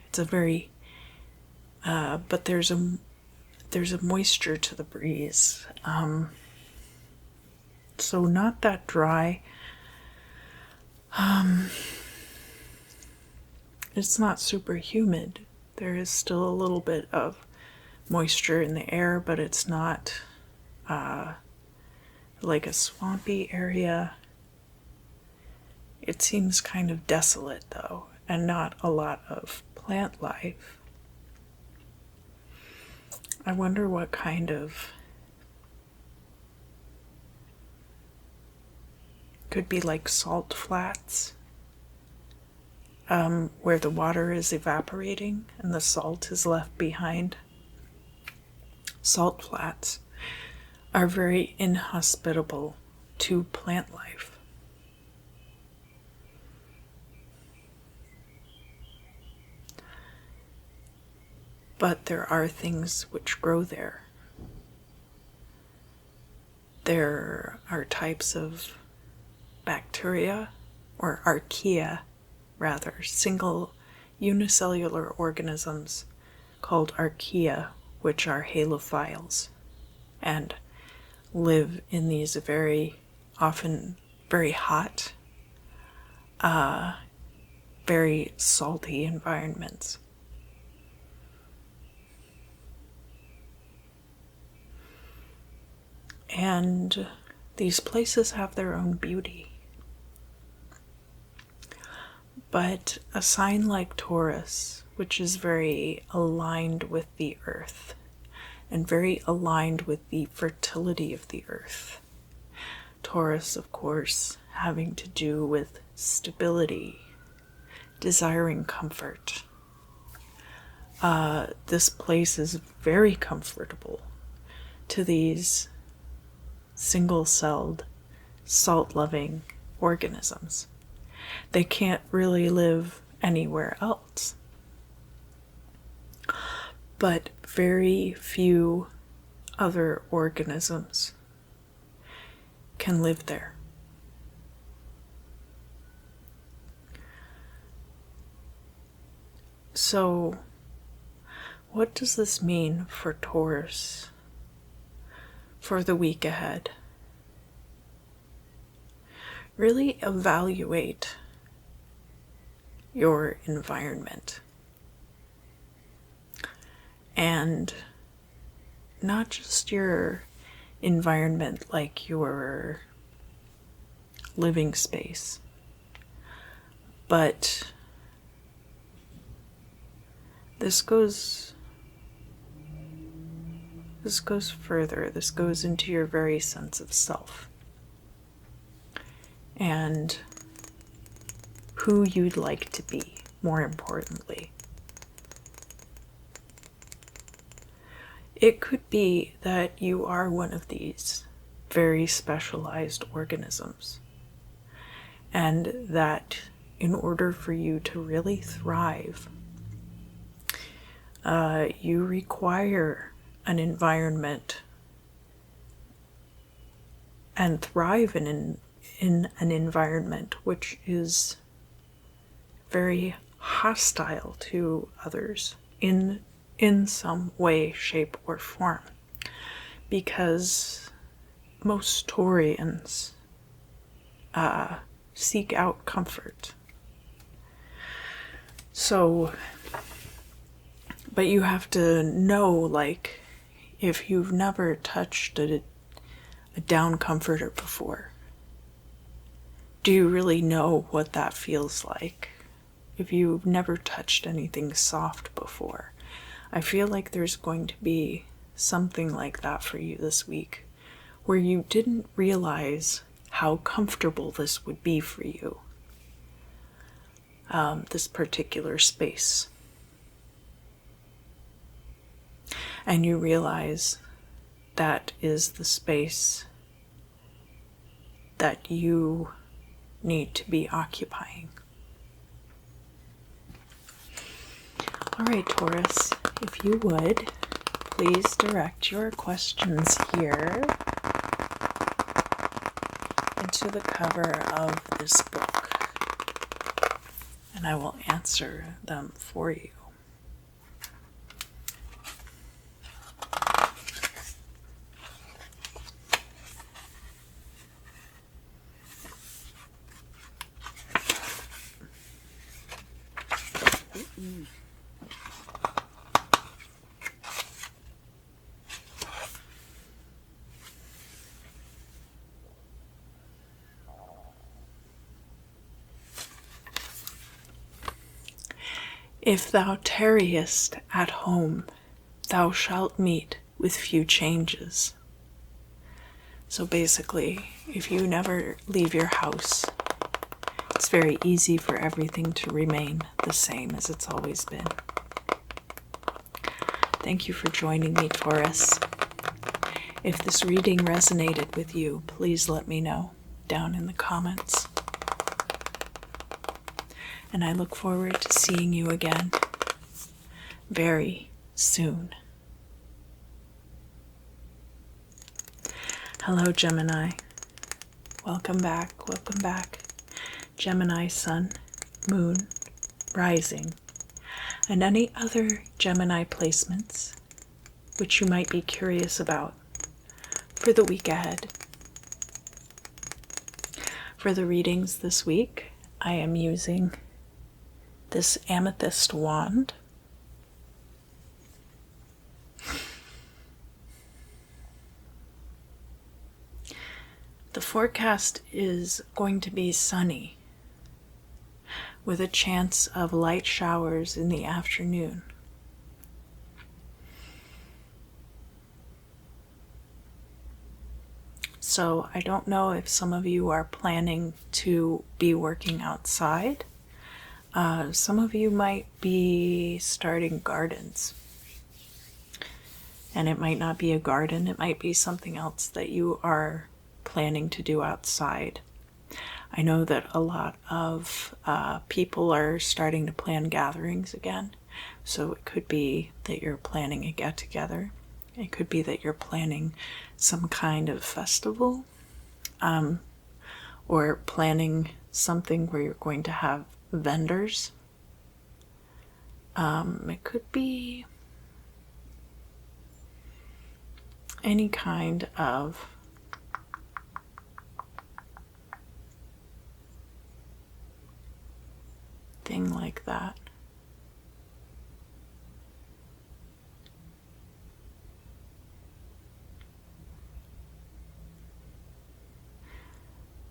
It's a very but there's a moisture to the breeze, so not that dry. It's not super humid. There is still a little bit of moisture in the air, but it's not like a swampy area. It seems kind of desolate though, and not a lot of plant life. I wonder what kind of, could be like salt flats, where the water is evaporating and the salt is left behind. Salt flats are very inhospitable to plant life. But there are things which grow there. There are types of bacteria, or archaea rather, single unicellular organisms called archaea, which are halophiles and live in these often very hot, very salty environments. And these places have their own beauty. But a sign like Taurus, which is very aligned with the earth and very aligned with the fertility of the earth. Taurus, of course, having to do with stability, desiring comfort. This place is very comfortable to these single-celled, salt-loving organisms. They can't really live anywhere else. But very few other organisms can live there. So, what does this mean for Taurus for the week ahead? Really evaluate your environment. And not just your environment like your living space, but this goes further. This goes into your very sense of self and who you'd like to be, more importantly. It could be that you are one of these very specialized organisms, and that in order for you to really thrive, you require an environment and thrive in an environment which is very hostile to others in some way, shape, or form, because most Taurians seek out comfort. So, but you have to know, like, if you've never touched a down comforter before, do you really know what that feels like? if you've never touched anything soft before, I feel like there's going to be something like that for you this week, where you didn't realize how comfortable this would be for you, this particular space. And you realize that is the space that you need to be occupying. All right, Taurus, if you would, please direct your questions here into the cover of this book, and I will answer them for you. If thou tarriest at home, thou shalt meet with few changes. So basically, if you never leave your house, it's very easy for everything to remain the same as it's always been. Thank you for joining me, Taurus. If this reading resonated with you, please let me know down in the comments. And I look forward to seeing you again very soon. Hello, Gemini. Welcome back, welcome back. Gemini sun, moon, rising, and any other Gemini placements which you might be curious about for the week ahead. For the readings this week, I am using this amethyst wand. The forecast is going to be sunny with a chance of light showers in the afternoon. So I don't know if some of you are planning to be working outside. Some of you might be starting gardens. And it might not be a garden, it might be something else that you are planning to do outside. I know that a lot of people are starting to plan gatherings again. So it could be that you're planning a get-together. It could be that you're planning some kind of festival, or planning something where you're going to have vendors. It could be any kind of thing like that.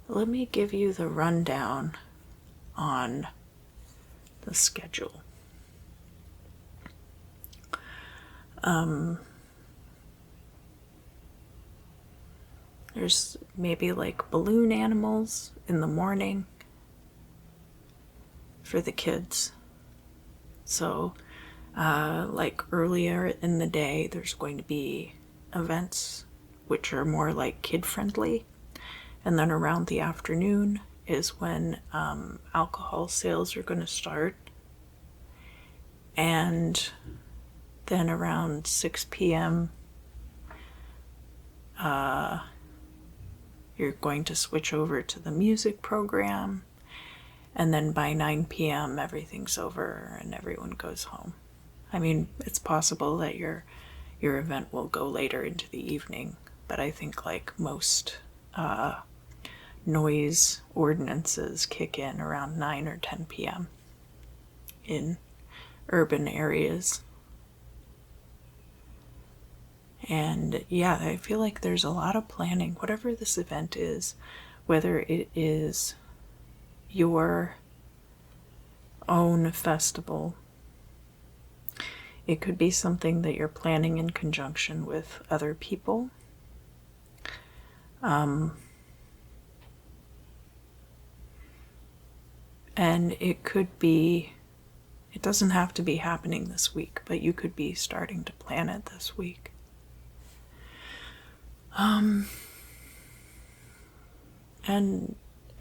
Let me give you the rundown on the schedule. There's maybe like balloon animals in the morning for the kids. So like earlier in the day, there's going to be events which are more like kid-friendly. And then around the afternoon is when alcohol sales are going to start. And then around 6 p.m., you're going to switch over to the music program. And then by 9 p.m., everything's over and everyone goes home. I mean, it's possible that your event will go later into the evening, but I think like most noise ordinances kick in around 9 or 10 p.m. in urban areas. And yeah, I feel like there's a lot of planning, whatever this event is, whether it is your own festival. It could be something that you're planning in conjunction with other people. And it could be, it doesn't have to be happening this week, but you could be starting to plan it this week. And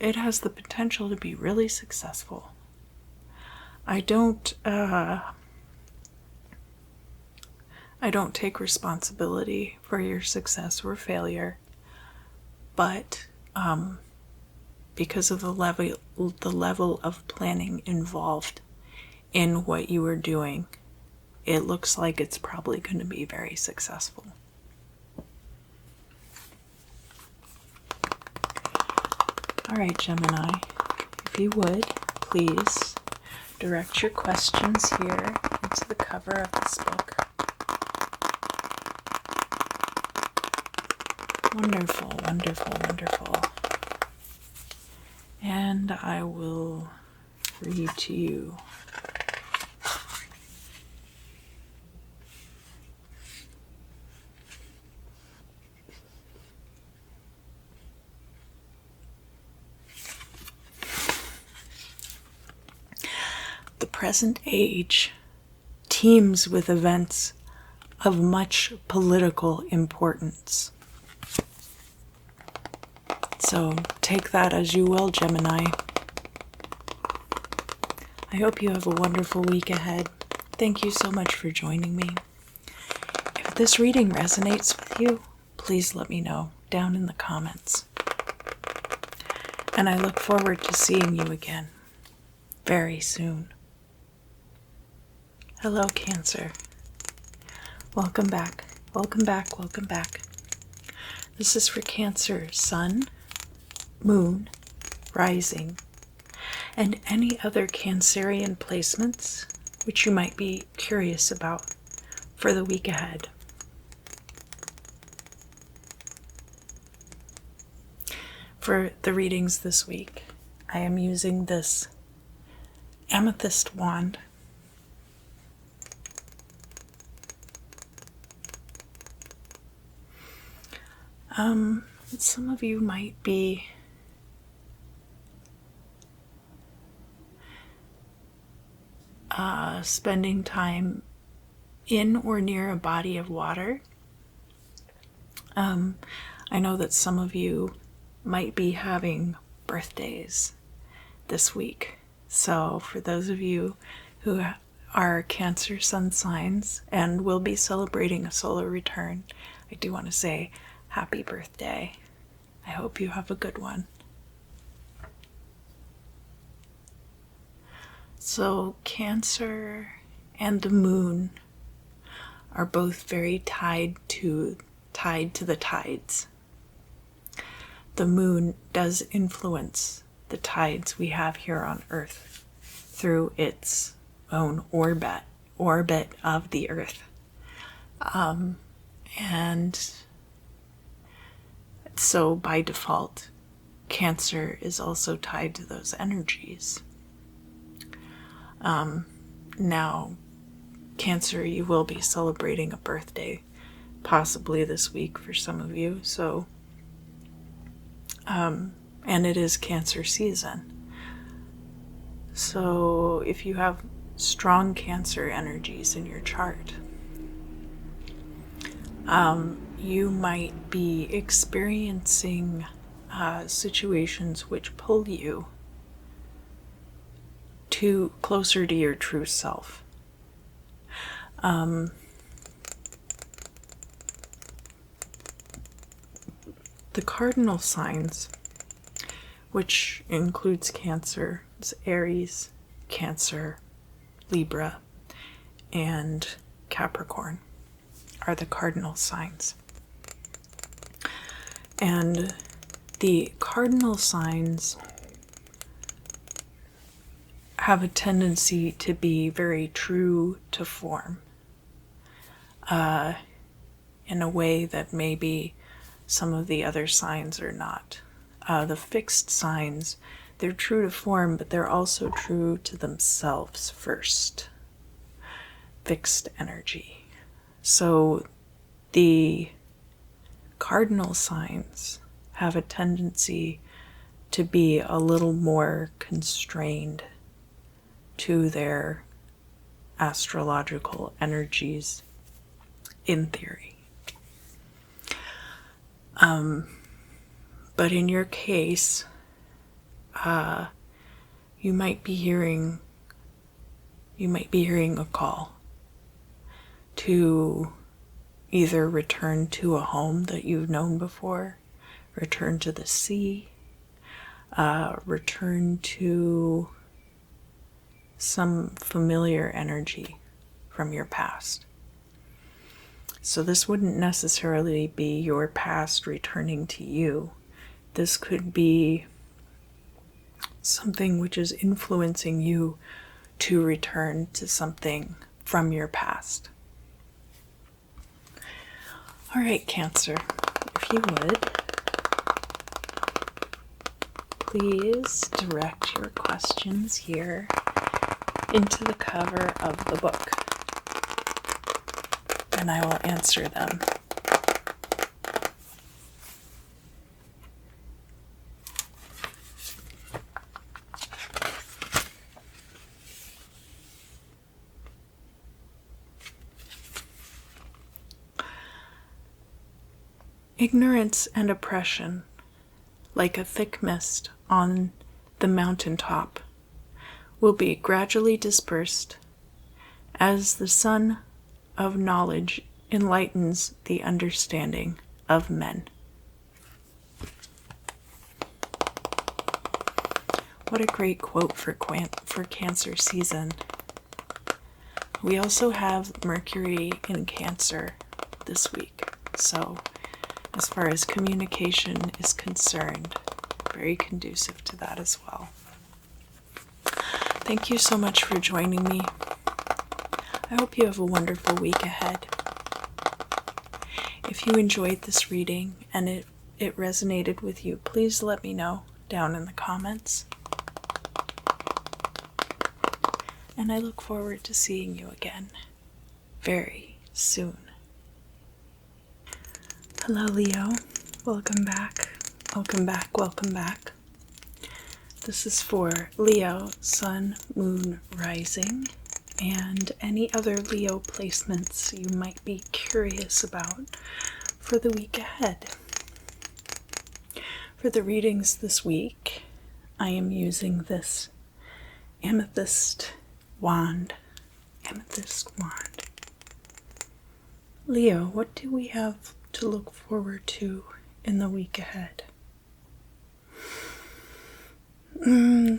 it has the potential to be really successful. I don't take responsibility for your success or failure, but because of the level of planning involved in what you are doing, it looks like it's probably going to be very successful. All right, Gemini, if you would, please direct your questions here into the cover of this book. Wonderful, wonderful, wonderful. And I will read to you. The present age teems with events of much political importance. So take that as you will, Gemini. I hope you have a wonderful week ahead. Thank you so much for joining me. If this reading resonates with you, please let me know down in the comments. And I look forward to seeing you again very soon. Hello, Cancer. Welcome back. Welcome back. Welcome back. This is for Cancer, Sun, Moon, Rising, and any other Cancerian placements which you might be curious about for the week ahead. For the readings this week, I am using this amethyst wand. Some of you might be spending time in or near a body of water. I know that some of you might be having birthdays this week. So for those of you who are Cancer sun signs and will be celebrating a solar return, I do want to say happy birthday. I hope you have a good one. So Cancer and the moon are both very tied to the tides. The moon does influence the tides we have here on Earth through its own orbit of the Earth. And so by default, Cancer is also tied to those energies. Now, Cancer, you will be celebrating a birthday, possibly this week for some of you. So, and it is Cancer season. So if you have strong Cancer energies in your chart, you might be experiencing situations which pull you closer to your true self. The cardinal signs, which includes Cancer, is Aries, Cancer, Libra, and Capricorn, are the cardinal signs. And the cardinal signs have a tendency to be very true to form, in a way that maybe some of the other signs are not. The fixed signs They're true to form, but they're also true to themselves first. Fixed energy. So the cardinal signs have a tendency to be a little more constrained to their astrological energies in theory. But in your case, you might be hearing a call to either return to a home that you've known before, return to the sea, return to some familiar energy from your past. So this wouldn't necessarily be your past returning to you. This could be something which is influencing you to return to something from your past. All right, Cancer, if you would, please direct your questions here into the cover of the book, and I will answer them. Ignorance and oppression, like a thick mist on the mountaintop, will be gradually dispersed as the sun of knowledge enlightens the understanding of men. What a great quote for Cancer season. We also have Mercury in Cancer this week, so as far as communication is concerned, very conducive to that as well. Thank you so much for joining me. I hope you have a wonderful week ahead. If you enjoyed this reading and it resonated with you, please let me know down in the comments. And I look forward to seeing you again very soon. Hello, Leo. Welcome back. Welcome back. Welcome back. This is for Leo, Sun, Moon, Rising, and any other Leo placements you might be curious about for the week ahead. For the readings this week, I am using this amethyst wand. Leo, what do we have to look forward to in the week ahead?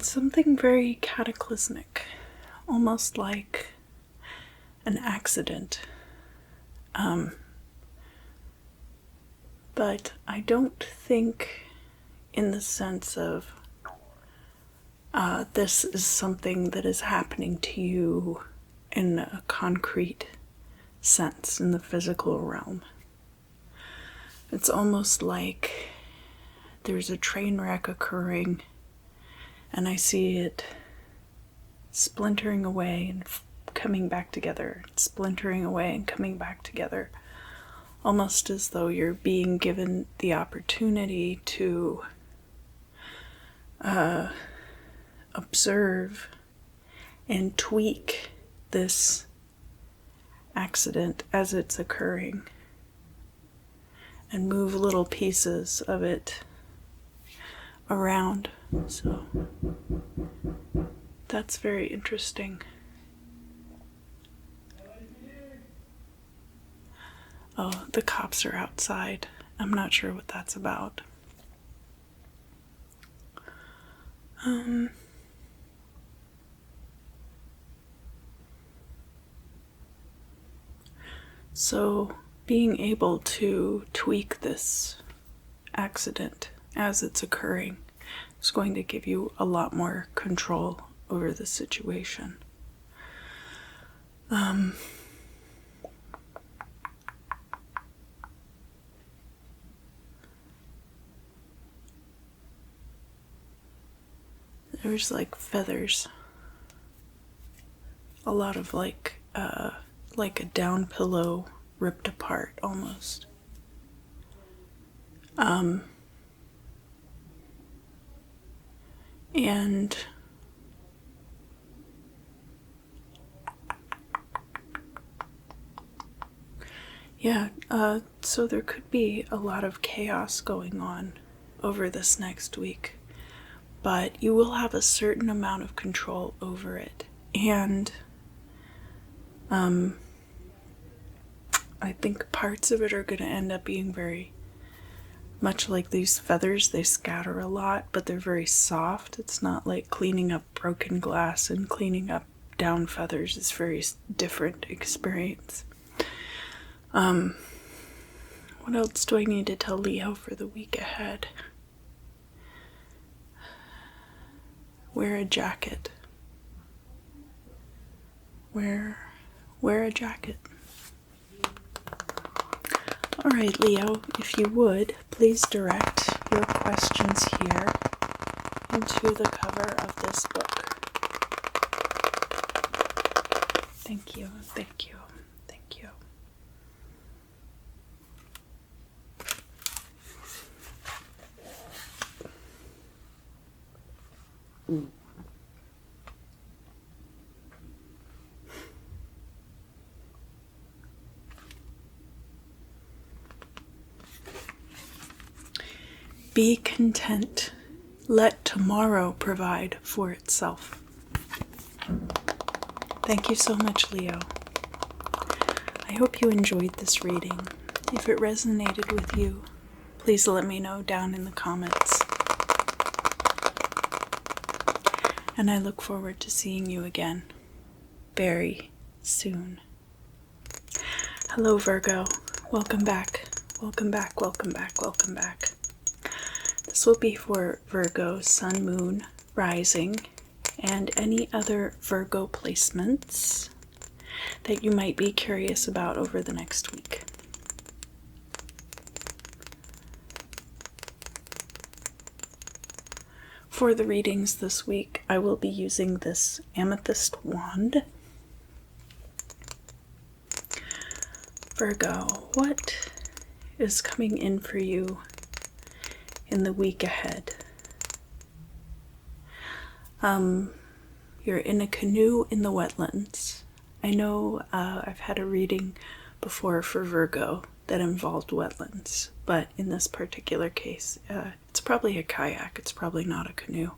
Something very cataclysmic, almost like an accident. But I don't think in the sense of this is something that is happening to you in a concrete sense, in the physical realm. It's almost like there's a train wreck occurring, and I see it splintering away and coming back together, splintering away and coming back together, almost as though you're being given the opportunity to observe and tweak this accident as it's occurring and move little pieces of it around. So that's very interesting. Oh, the cops are outside. I'm not sure what that's about. So being able to tweak this accident as it's occurring is going to give you a lot more control over the situation. There's like feathers. A lot of like a down pillow ripped apart almost. And yeah, so there could be a lot of chaos going on over this next week, but you will have a certain amount of control over it. And I think parts of it are going to end up being very much like these feathers. They scatter a lot, but they're very soft. It's not like cleaning up broken glass and cleaning up down feathers. It's a very different experience. What else do I need to tell Leo for the week ahead? Wear a jacket. Wear a jacket. All right, Leo, if you would, please direct your questions here into the cover of this book. Thank you, thank you, thank you. Be content. Let tomorrow provide for itself. Thank you so much, Leo. I hope you enjoyed this reading. If it resonated with you, please let me know down in the comments. And I look forward to seeing you again very soon. Hello, Virgo. Welcome back. Welcome back, welcome back, welcome back. This will be for Virgo, Sun, Moon, Rising, and any other Virgo placements that you might be curious about over the next week. For the readings this week, I will be using this amethyst wand. Virgo, what is coming in for you in the week ahead? You're in a canoe in the wetlands. I know I've had a reading before for Virgo that involved wetlands, but in this particular case, it's probably a kayak. It's probably not a canoe.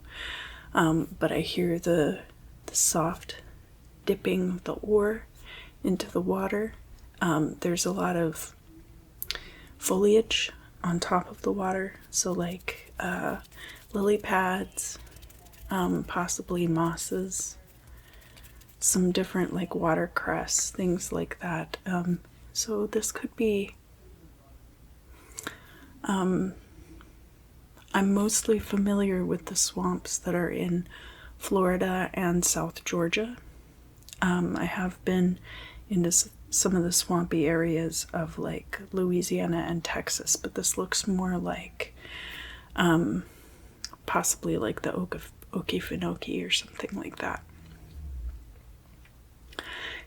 But I hear the soft dipping of the oar into the water. There's a lot of foliage on top of the water, so like lily pads, possibly mosses, some different like watercress, things like that. So this could be, I'm mostly familiar with the swamps that are in Florida and South Georgia. I have been into some of the swampy areas of like Louisiana and Texas, but this looks more like possibly like the Okefenokee or something like that.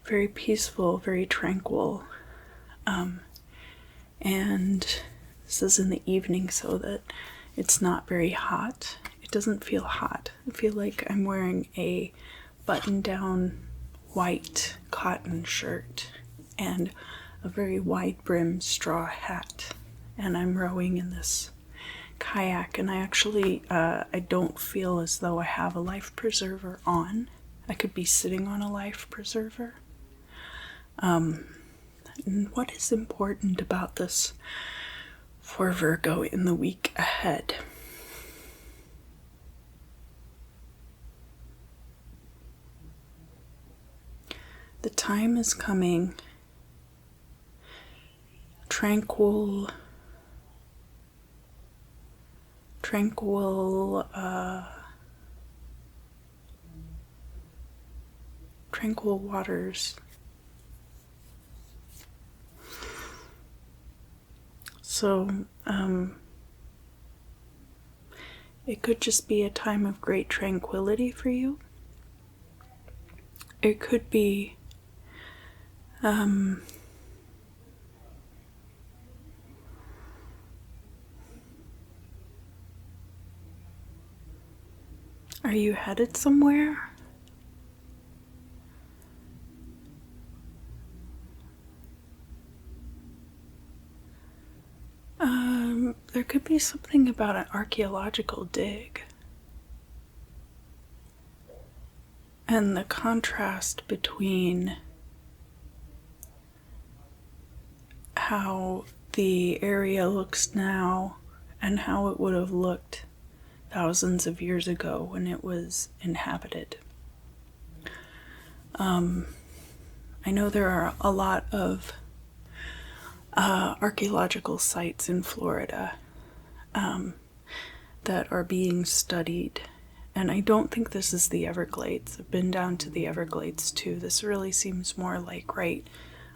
Very peaceful, very tranquil, and this is in the evening so that it's not very hot. It doesn't feel hot. I feel like I'm wearing a button-down white cotton shirt and a very wide-brimmed straw hat, and I'm rowing in this kayak, and I actually I don't feel as though I have a life preserver on. I could be sitting on a life preserver. And what is important about this for Virgo in the week ahead? The time is coming, tranquil waters. So It could just be a time of great tranquility for you. It could be are you headed somewhere? There could be something about an archaeological dig. And the contrast between how the area looks now and how it would have looked thousands of years ago when it was inhabited. I know there are a lot of archaeological sites in Florida that are being studied, and I don't think this is the Everglades. I've been down to the Everglades too. This really seems more like right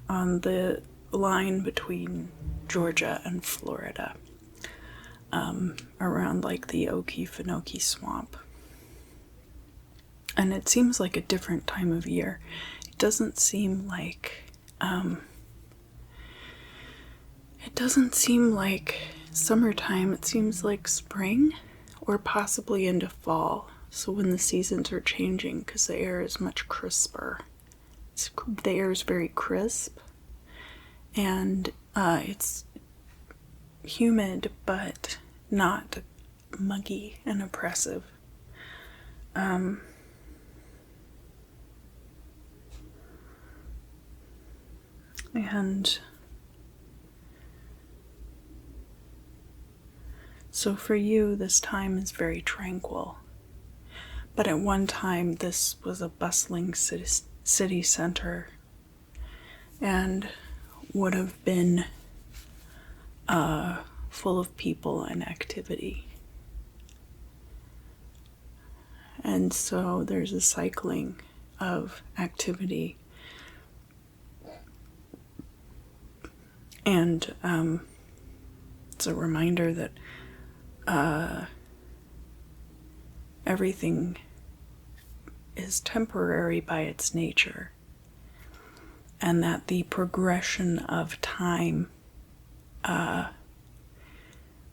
on the line between Georgia and Florida, around like the Okefenokee swamp. And it seems like a different time of year. It doesn't seem like summertime. It seems like spring or possibly into fall. So when the seasons are changing, because the air is much crisper. The air is very crisp, and it's humid but not muggy and oppressive. And so for you, this time is very tranquil. But at one time, this was a bustling city center and would have been full of people and activity. And so there's a cycling of activity. And it's a reminder that everything is temporary by its nature, and that the progression of time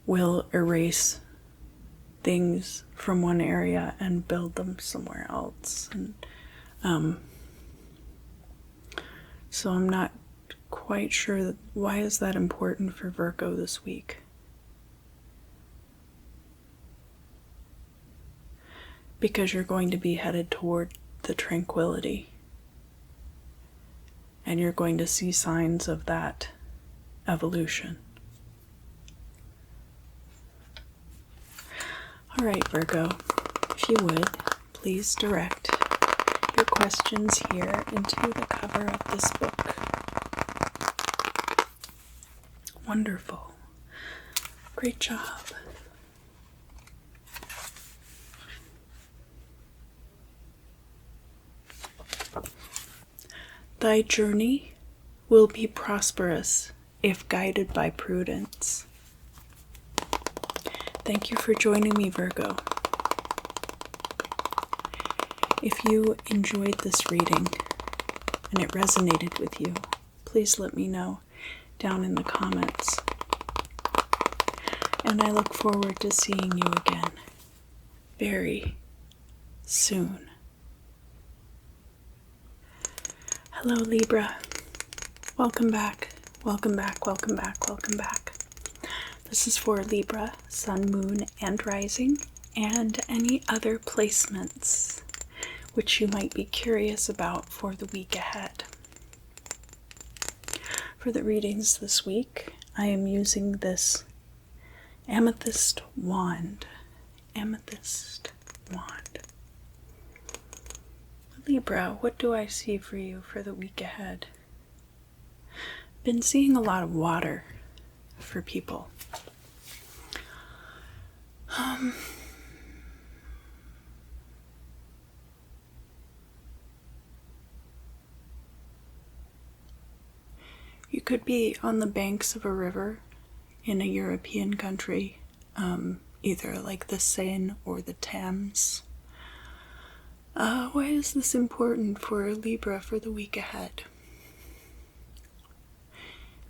will erase things from one area and build them somewhere else. And so I'm not quite sure why is that important for Virgo this week. Because you're going to be headed toward the tranquility, and you're going to see signs of that evolution. All right, Virgo, if you would, please direct your questions here into the cover of this book. Wonderful. Great job. Thy journey will be prosperous if guided by prudence. Thank you for joining me, Virgo. If you enjoyed this reading and it resonated with you, please let me know down in the comments. And I look forward to seeing you again very soon. Hello, Libra. Welcome back. Welcome back, welcome back, welcome back. This is for Libra, Sun, Moon, and Rising, and any other placements which you might be curious about for the week ahead. For the readings this week, I am using this amethyst wand. Amethyst wand. Libra, what do I see for you for the week ahead? Been seeing a lot of water for people. You could be on the banks of a river in a European country, either like the Seine or the Thames. Why is this important for Libra for the week ahead?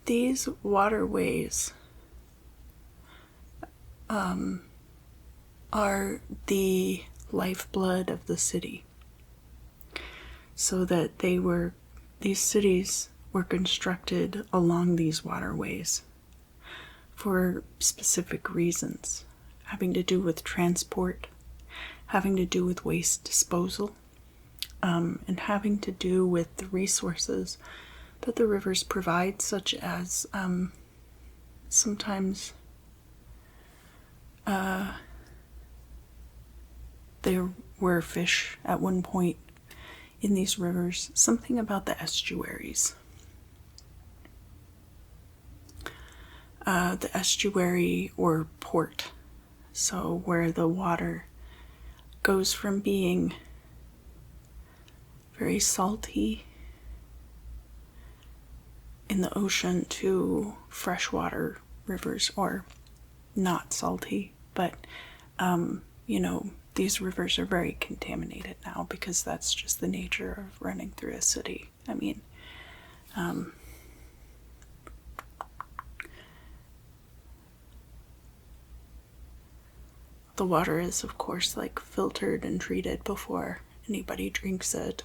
These waterways are the lifeblood of the city. So that these cities were constructed along these waterways for specific reasons, having to do with transport, having to do with waste disposal, and having to do with the resources that the rivers provide, such as sometimes there were fish at one point in these rivers, something about the estuaries. The estuary or port, so where the water goes from being very salty in the ocean to freshwater rivers, or not salty, but these rivers are very contaminated now because that's just the nature of running through a city. I mean, the water is, of course, like filtered and treated before anybody drinks it.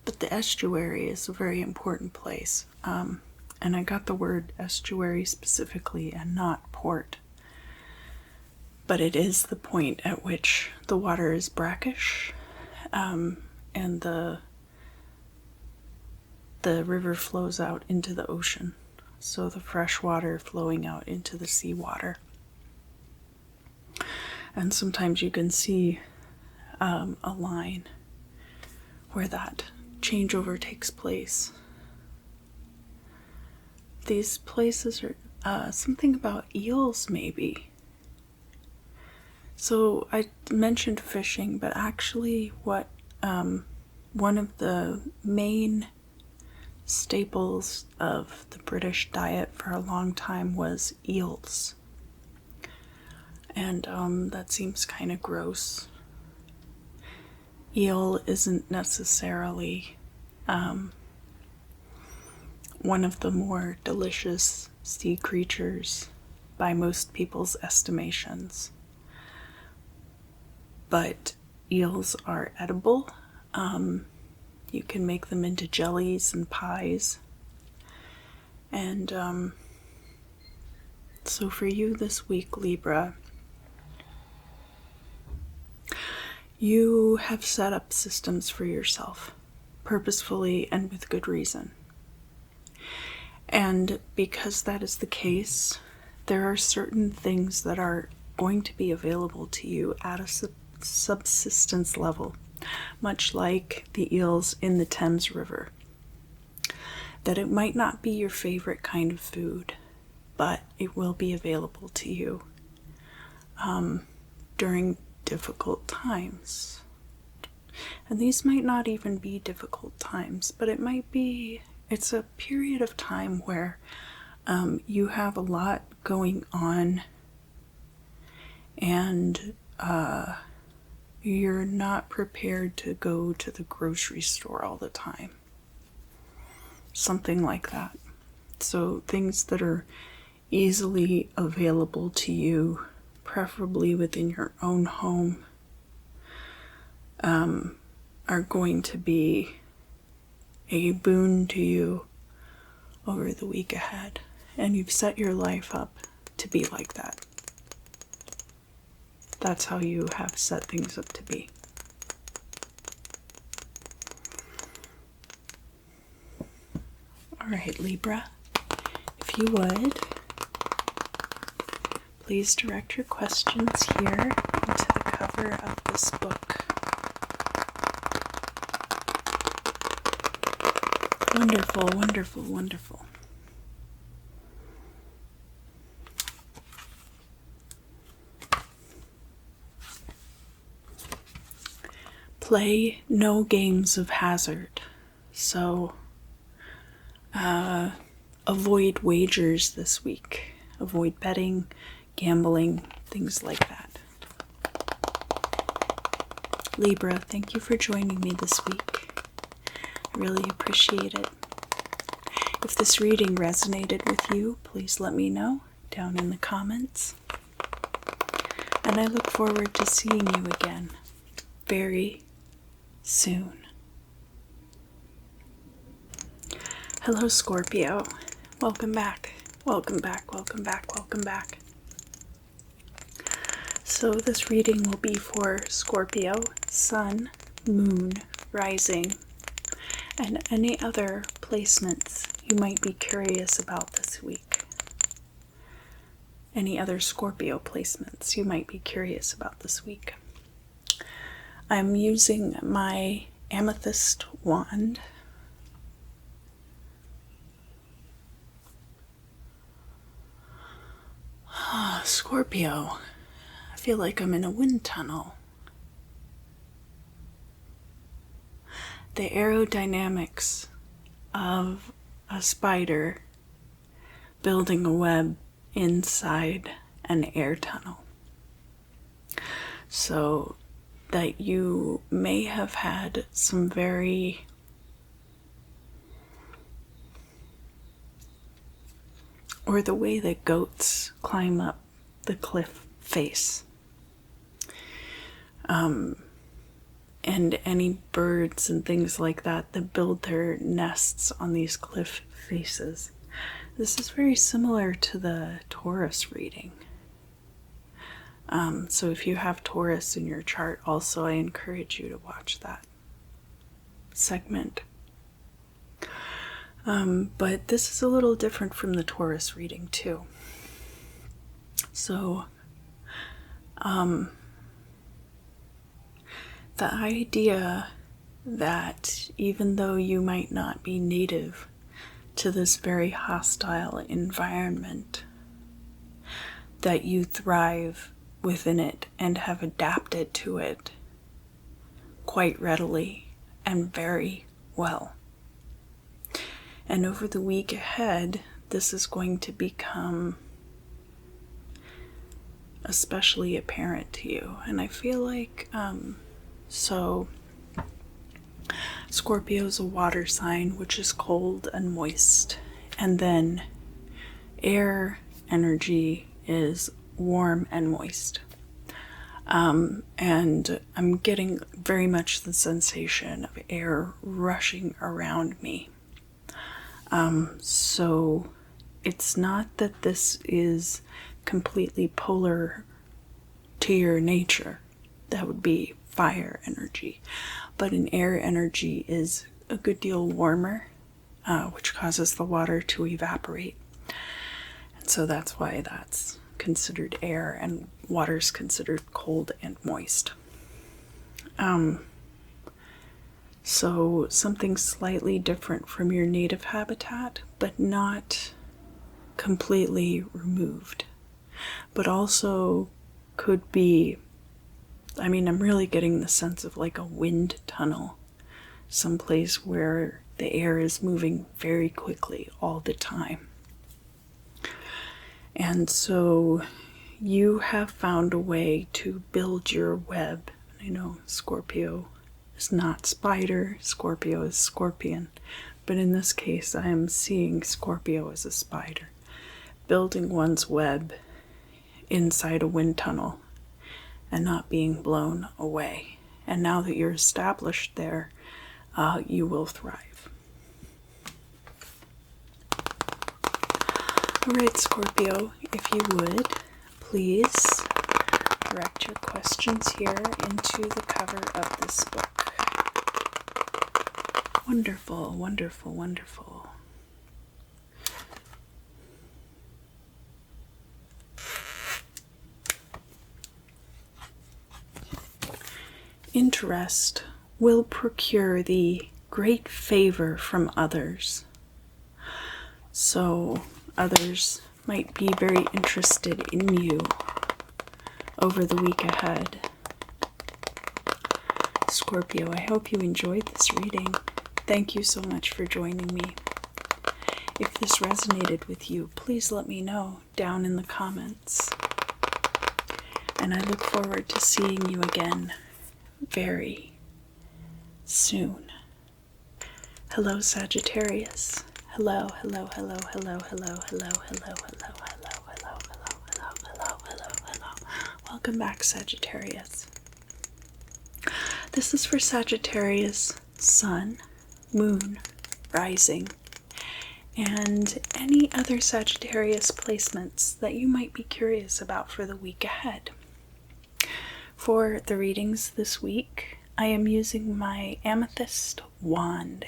But the estuary is a very important place. And I got the word estuary specifically and not port. But it is the point at which the water is brackish, and the river flows out into the ocean. So the fresh water flowing out into the seawater. And sometimes you can see a line where that changeover takes place. These places are something about eels, maybe. So I mentioned fishing, but actually what one of the main staples of the British diet for a long time was eels. And that seems kind of gross. Eel isn't necessarily one of the more delicious sea creatures by most people's estimations. But eels are edible. You can make them into jellies and pies. And so for you this week, Libra, you have set up systems for yourself, purposefully and with good reason. And because that is the case, there are certain things that are going to be available to you at a subsistence level, much like the eels in the Thames River. That it might not be your favorite kind of food, but it will be available to you during difficult times. And these might not even be difficult times, but it's a period of time where you have a lot going on, and you're not prepared to go to the grocery store all the time. Something like that. So things that are easily available to you, preferably within your own home, are going to be a boon to you over the week ahead. And you've set your life up to be like that. That's how you have set things up to be. All right, Libra, if you would, please direct your questions here into the cover of this book. Wonderful, wonderful, wonderful. Play no games of hazard. So, avoid wagers this week. Avoid betting, gambling, things like that. Libra, thank you for joining me this week. I really appreciate it. If this reading resonated with you, please let me know down in the comments. And I look forward to seeing you again very soon. Hello, Scorpio. Welcome back. Welcome back, welcome back, welcome back. So this reading will be for Scorpio, Sun, Moon, Rising, and any other placements you might be curious about this week. Any other Scorpio placements you might be curious about this week. I'm using my amethyst wand. Scorpio, I feel like I'm in a wind tunnel. The aerodynamics of a spider building a web inside an air tunnel. So that you may have had some very or the way that goats climb up the cliff face. And any birds and things like that that build their nests on these cliff faces. This is very similar to the Taurus reading. So if you have Taurus in your chart also, I encourage you to watch that segment. But this is a little different from the Taurus reading too. So, the idea that even though you might not be native to this very hostile environment, that you thrive within it and have adapted to it quite readily and very well. And over the week ahead, this is going to become especially apparent to you. And I feel like, Scorpio is a water sign, which is cold and moist. And then air energy is warm and moist. And I'm getting very much the sensation of air rushing around me. So it's not that this is completely polar to your nature. That would be fire energy. But an air energy is a good deal warmer, which causes the water to evaporate. And so that's why that's considered air, and water's considered cold and moist. So something slightly different from your native habitat, but not completely removed. But also could be, I'm really getting the sense of like a wind tunnel, someplace where the air is moving very quickly all the time. And so you have found a way to build your web. I know Scorpio is not spider, Scorpio is scorpion, but in this case I am seeing Scorpio as a spider, building one's web inside a wind tunnel and not being blown away. And now that you're established there, you will thrive. Alright, Scorpio, if you would, please direct your questions here into the cover of this book. Wonderful, wonderful, wonderful. Interest will procure thee great favor from others. So others might be very interested in you over the week ahead. Scorpio, I hope you enjoyed this reading. Thank you so much for joining me. If this resonated with you, please let me know down in the comments. And I look forward to seeing you again very soon. Hello, Sagittarius. Hello, hello, hello, hello, hello, hello, hello, hello, hello, hello, hello, hello, hello, hello, hello. Welcome back, Sagittarius. This is for Sagittarius, Sun, Moon, Rising, and any other Sagittarius placements that you might be curious about for the week ahead. For the readings this week, I am using my amethyst wand.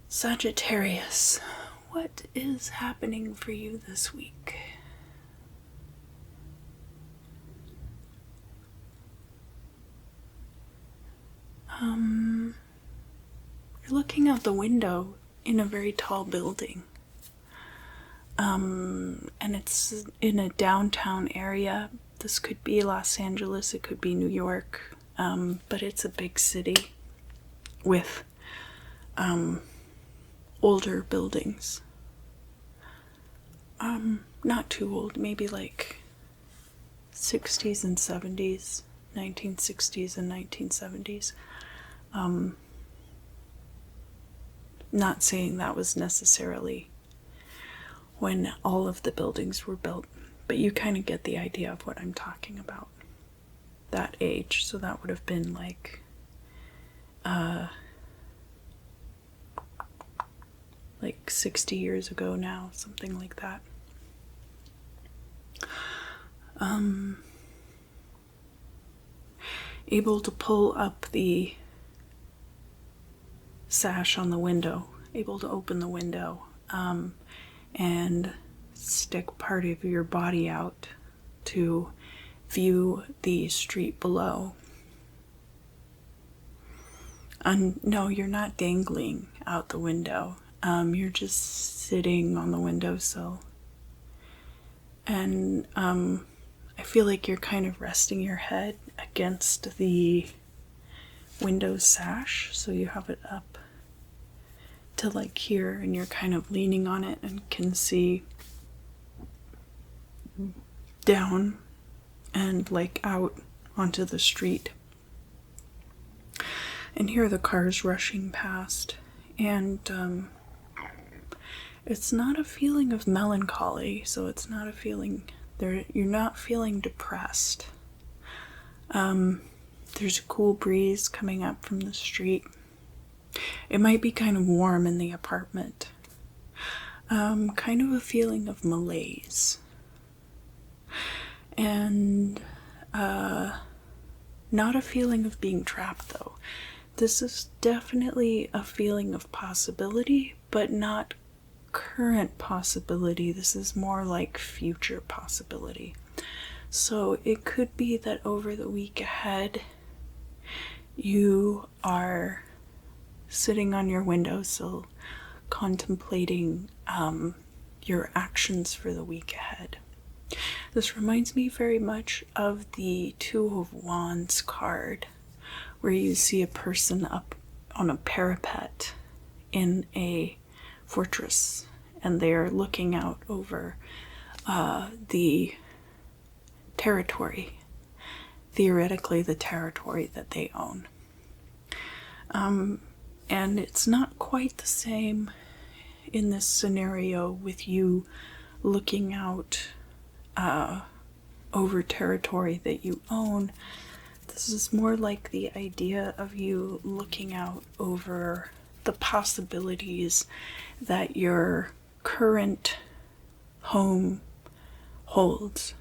Sagittarius, what is happening for you this week? You're looking out the window in a very tall building. And it's in a downtown area. This could be Los Angeles, it could be New York, but it's a big city with older buildings. Not too old, maybe like 60s and 70s, 1960s and 1970s. Not saying that was necessarily when all of the buildings were built, but you kind of get the idea of what I'm talking about. That age, so that would have been like 60 years ago now, something like that. Able to pull up the sash on the window, able to open the window, and stick part of your body out to view the street below. No, you're not dangling out the window. You're just sitting on the windowsill. And I feel like you're kind of resting your head against the window sash, so you have it up to like here, and you're kind of leaning on it and can see down and like out onto the street and hear the cars rushing past. And it's not a feeling of melancholy, so it's not a feeling there, you're not feeling depressed. There's a cool breeze coming up from the street. It might be kind of warm in the apartment. Kind of a feeling of malaise. And not a feeling of being trapped, though. This is definitely a feeling of possibility, but not current possibility. This is more like future possibility. So it could be that over the week ahead, you are sitting on your windowsill contemplating your actions for the week ahead. This reminds me very much of the Two of Wands card, where you see a person up on a parapet in a fortress, and they're looking out over the territory, theoretically the territory that they own. And it's not quite the same in this scenario with you looking out over territory that you own. This is more like the idea of you looking out over the possibilities that your current home holds.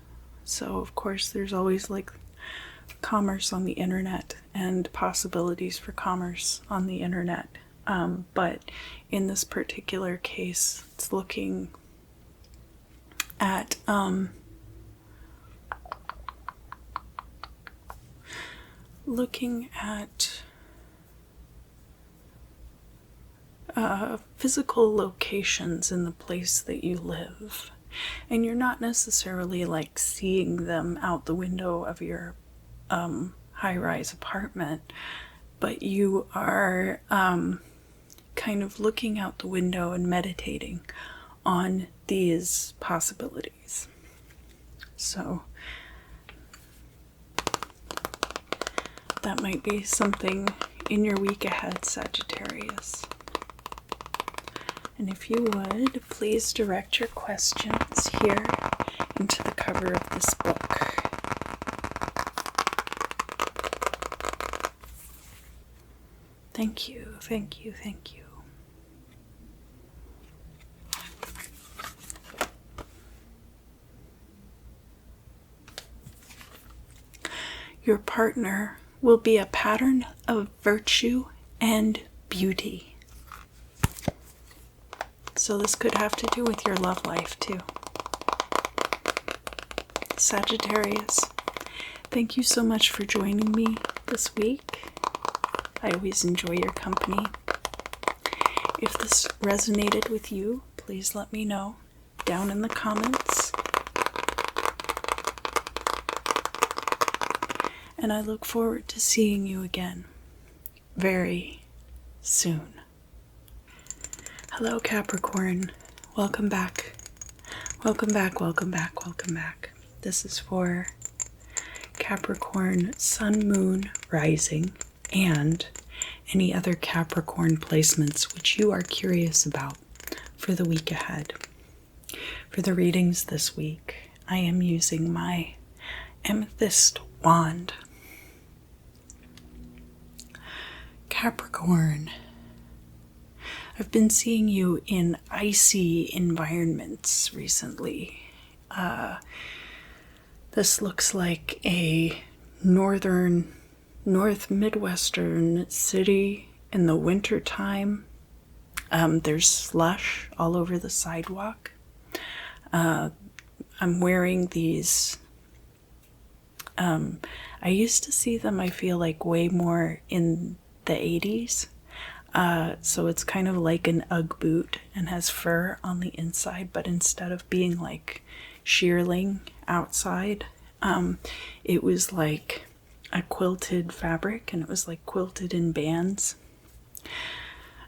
So of course there's always like commerce on the internet and possibilities for commerce on the internet, but in this particular case it's looking at physical locations in the place that you live, and you're not necessarily like seeing them out the window of your high-rise apartment, but you are kind of looking out the window and meditating on these possibilities. So that might be something in your week ahead, Sagittarius. And if you would, please direct your questions here into the cover of this book. Thank you, thank you, thank you. Your partner will be a pattern of virtue and beauty. So this could have to do with your love life too. Sagittarius, thank you so much for joining me this week. I always enjoy your company. If this resonated with you, please let me know down in the comments. And I look forward to seeing you again very soon. Hello, Capricorn. Welcome back. Welcome back, welcome back, welcome back. This is for Capricorn, Sun, Moon, Rising, and any other Capricorn placements which you are curious about for the week ahead. For the readings this week, I am using my amethyst wand. Capricorn, I've been seeing you in icy environments recently. This looks like a north Midwestern city in the winter time. There's slush all over the sidewalk. I'm wearing these. I used to see them, I feel like, way more in the 80s. So it's kind of like an Ugg boot and has fur on the inside, but instead of being like shearling outside, it was like a quilted fabric, and it was like quilted in bands,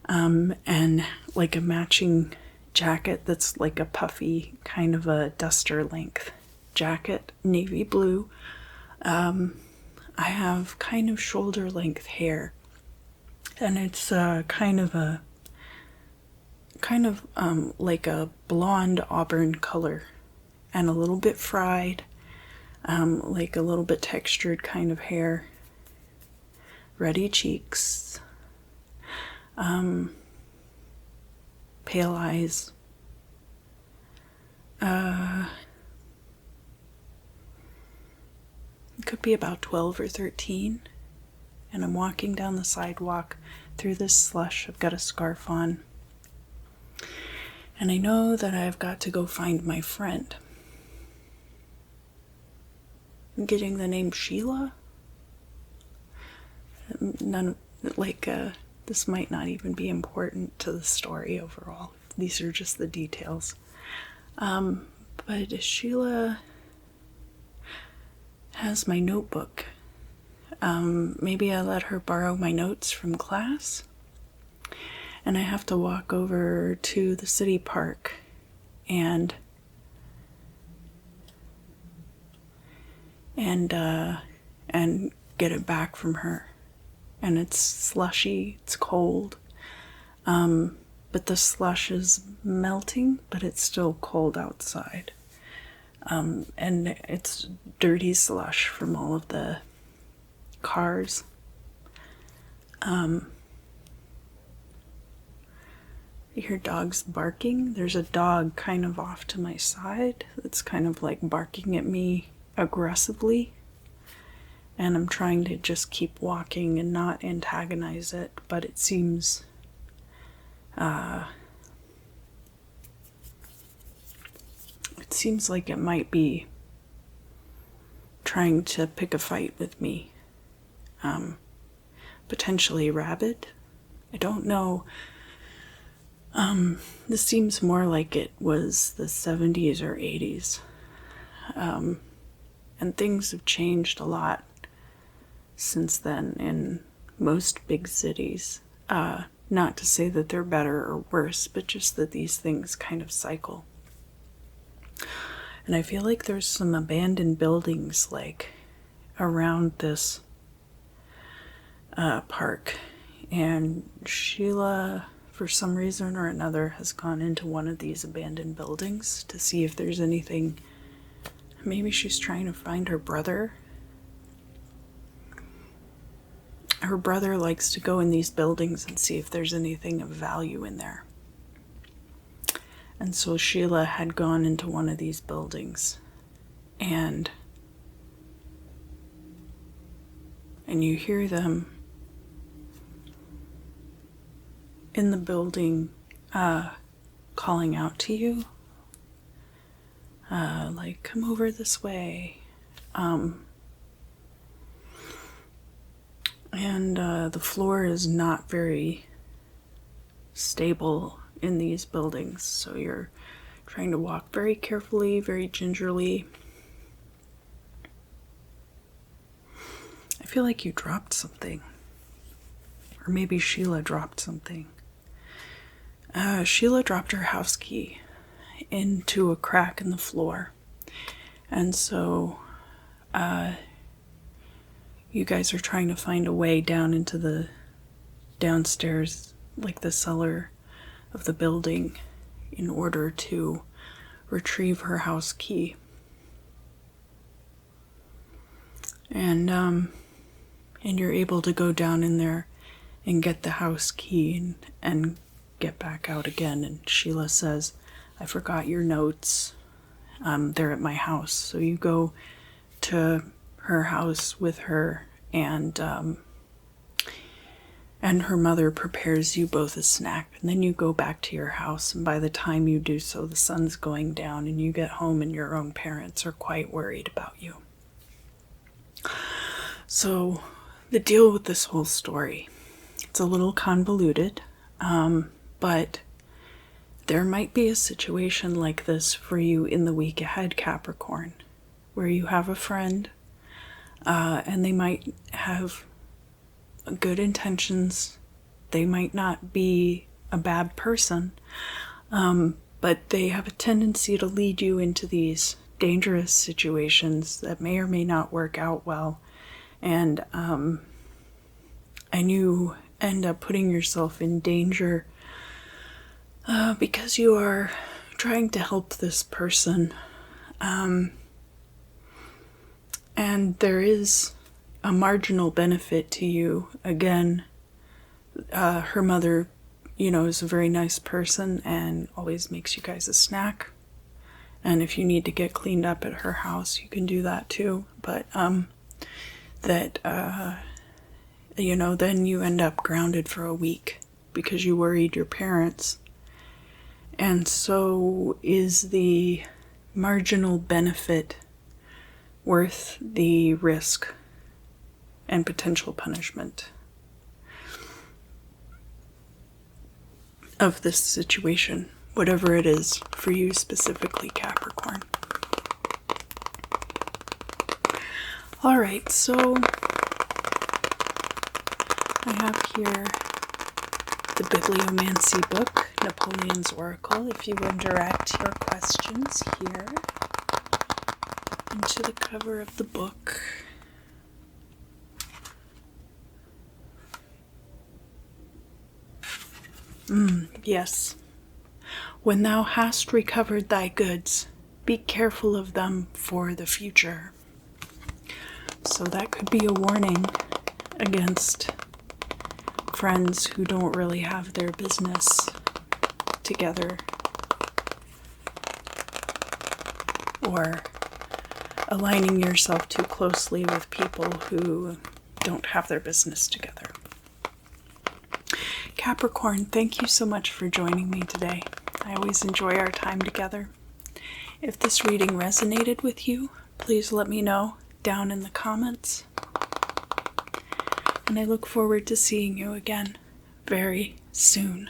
and like a matching jacket that's like a puffy kind of a duster length jacket, navy blue. I have kind of shoulder length hair, and it's kind of like a blonde auburn color, and a little bit fried, like a little bit textured kind of hair, ruddy cheeks, pale eyes. It could be about 12 or 13. And I'm walking down the sidewalk through this slush. I've got a scarf on. And I know that I've got to go find my friend. I'm getting the name Sheila. This might not even be important to the story overall. These are just the details. But Sheila has my notebook. Maybe I let her borrow my notes from class, and I have to walk over to the city park and get it back from her. And it's slushy, it's cold, but the slush is melting, but it's still cold outside. And it's dirty slush from all of the cars. You hear dogs barking. There's a dog kind of off to my side that's kind of like barking at me aggressively, and I'm trying to just keep walking and not antagonize it, but it seems like it might be trying to pick a fight with me. Potentially rabid. I don't know. This seems more like it was the 70s or 80s. And things have changed a lot since then in most big cities. Not to say that they're better or worse, but just that these things kind of cycle. And I feel like there's some abandoned buildings like around this park. And Sheila, for some reason or another, has gone into one of these abandoned buildings to see if there's anything. Maybe she's trying to find her brother. Her brother likes to go in these buildings and see if there's anything of value in there. And so Sheila had gone into one of these buildings, and you hear them in the building calling out to you, like, come over this way. And the floor is not very stable in these buildings, so you're trying to walk very carefully, very gingerly. I feel like you dropped something, or maybe Sheila dropped something. Sheila dropped her house key into a crack in the floor, and so you guys are trying to find a way down into the downstairs, like the cellar of the building, in order to retrieve her house key. And you're able to go down in there and get the house key and get back out again. And Sheila says, I forgot your notes. They're at my house. So you go to her house with her, and her mother prepares you both a snack, and then you go back to your house, and by the time you do so, the sun's going down, and you get home and your own parents are quite worried about you. So the deal with this whole story, it's a little convoluted, but there might be a situation like this for you in the week ahead, Capricorn, where you have a friend, and they might have good intentions. They might not be a bad person, but they have a tendency to lead you into these dangerous situations that may or may not work out well, and you end up putting yourself in danger because you are trying to help this person, and there is a marginal benefit to you. Again, her mother, is a very nice person and always makes you guys a snack. And if you need to get cleaned up at her house, you can do that too. But then you end up grounded for a week because you worried your parents. And so is the marginal benefit worth the risk and potential punishment of this situation, whatever it is for you specifically, Capricorn? All right, so I have here the Bibliomancy book, Napoleon's Oracle. If you would direct your questions here into the cover of the book. Yes. When thou hast recovered thy goods, be careful of them for the future. So that could be a warning against friends who don't really have their business together, or aligning yourself too closely with people who don't have their business together. Capricorn, thank you so much for joining me today. I always enjoy our time together. If this reading resonated with you, please let me know down in the comments. And I look forward to seeing you again very soon.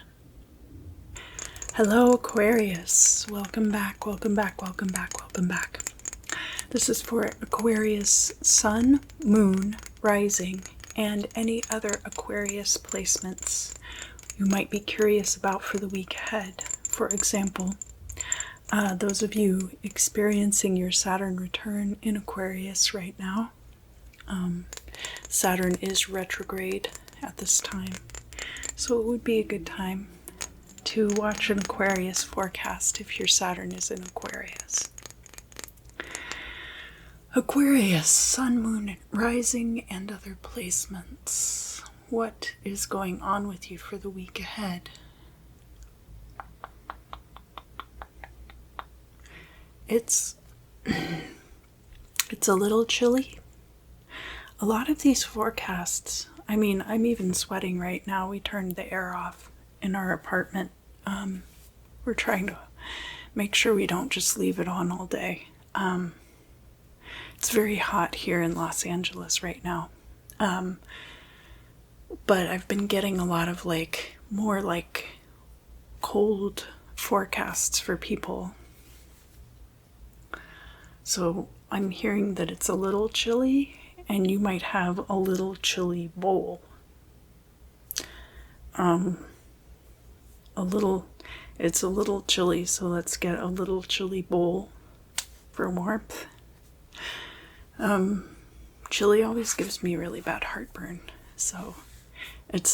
Hello, Aquarius. Welcome back, welcome back, welcome back, welcome back. This is for Aquarius Sun, Moon, Rising, and any other Aquarius placements you might be curious about for the week ahead. For example, those of you experiencing your Saturn return in Aquarius right now, Saturn is retrograde at this time, so it would be a good time to watch an Aquarius forecast if your Saturn is in Aquarius. Aquarius, Sun, Moon, Rising, and other placements. What is going on with you for the week ahead? It's a little chilly. A lot of these forecasts, I mean, I'm even sweating right now. We turned the air off in our apartment. We're trying to make sure we don't just leave it on all day. It's very hot here in Los Angeles right now. But I've been getting a lot of more cold forecasts for people. So I'm hearing that it's a little chilly and you might have a little chilly bowl. It's a little chilly, so let's get a little chilly bowl for warmth. Chili always gives me really bad heartburn, so it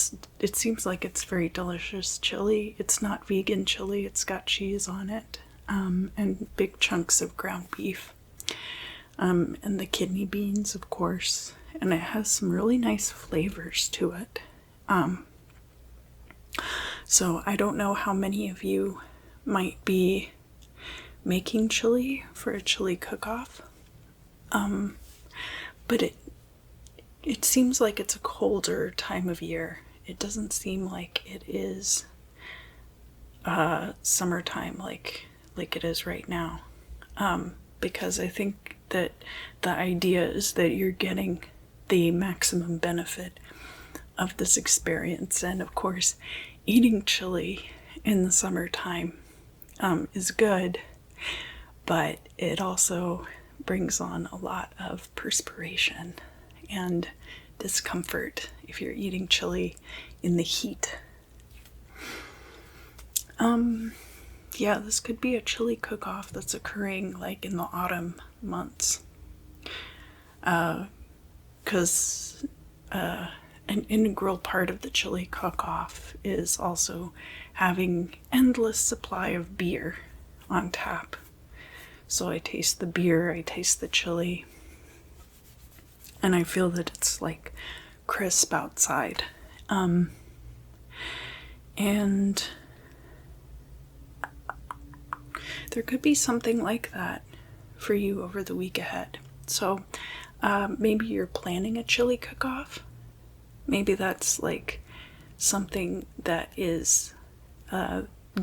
seems like it's very delicious chili. It's not vegan chili, it's got cheese on it, and big chunks of ground beef, and the kidney beans, of course, and it has some really nice flavors to it. So I don't know how many of you might be making chili for a chili cook-off. But it seems like it's a colder time of year. It doesn't seem like it is summertime like it is right now. Because I think that the idea is that you're getting the maximum benefit of this experience. And of course, eating chili in the summertime is good, but it also brings on a lot of perspiration and discomfort if you're eating chili in the heat. Yeah, this could be a chili cook-off that's occurring in the autumn months. Because an integral part of the chili cook-off is also having endless supply of beer on tap. So I taste the beer, I taste the chili, and I feel that it's crisp outside. And there could be something like that for you over the week ahead. So maybe you're planning a chili cook-off. Maybe that's something that is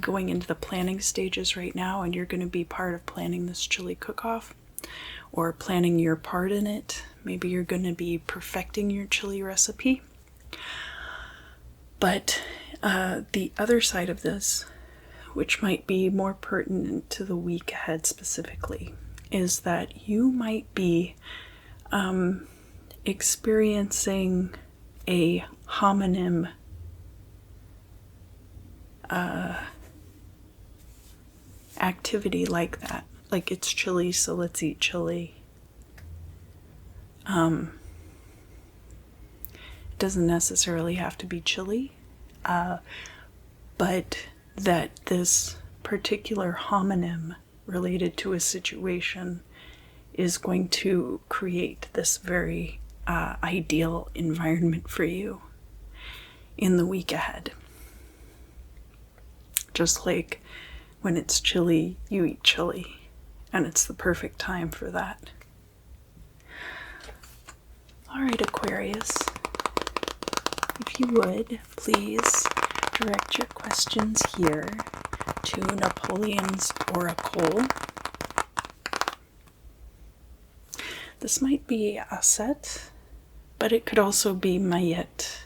going into the planning stages right now, and you're going to be part of planning this chili cook-off or planning your part in it. Maybe you're going to be perfecting your chili recipe. But the other side of this, which might be more pertinent to the week ahead specifically, is that you might be experiencing a homonym activity like that. It's chilly, so let's eat chili. It doesn't necessarily have to be chili, but that this particular homonym related to a situation is going to create this very ideal environment for you in the week ahead. Just like when it's chilly, you eat chili, and it's the perfect time for that. All right, Aquarius, if you would, please direct your questions here to Napoleon's Oracle. This might be Aset, but it could also be Mayet.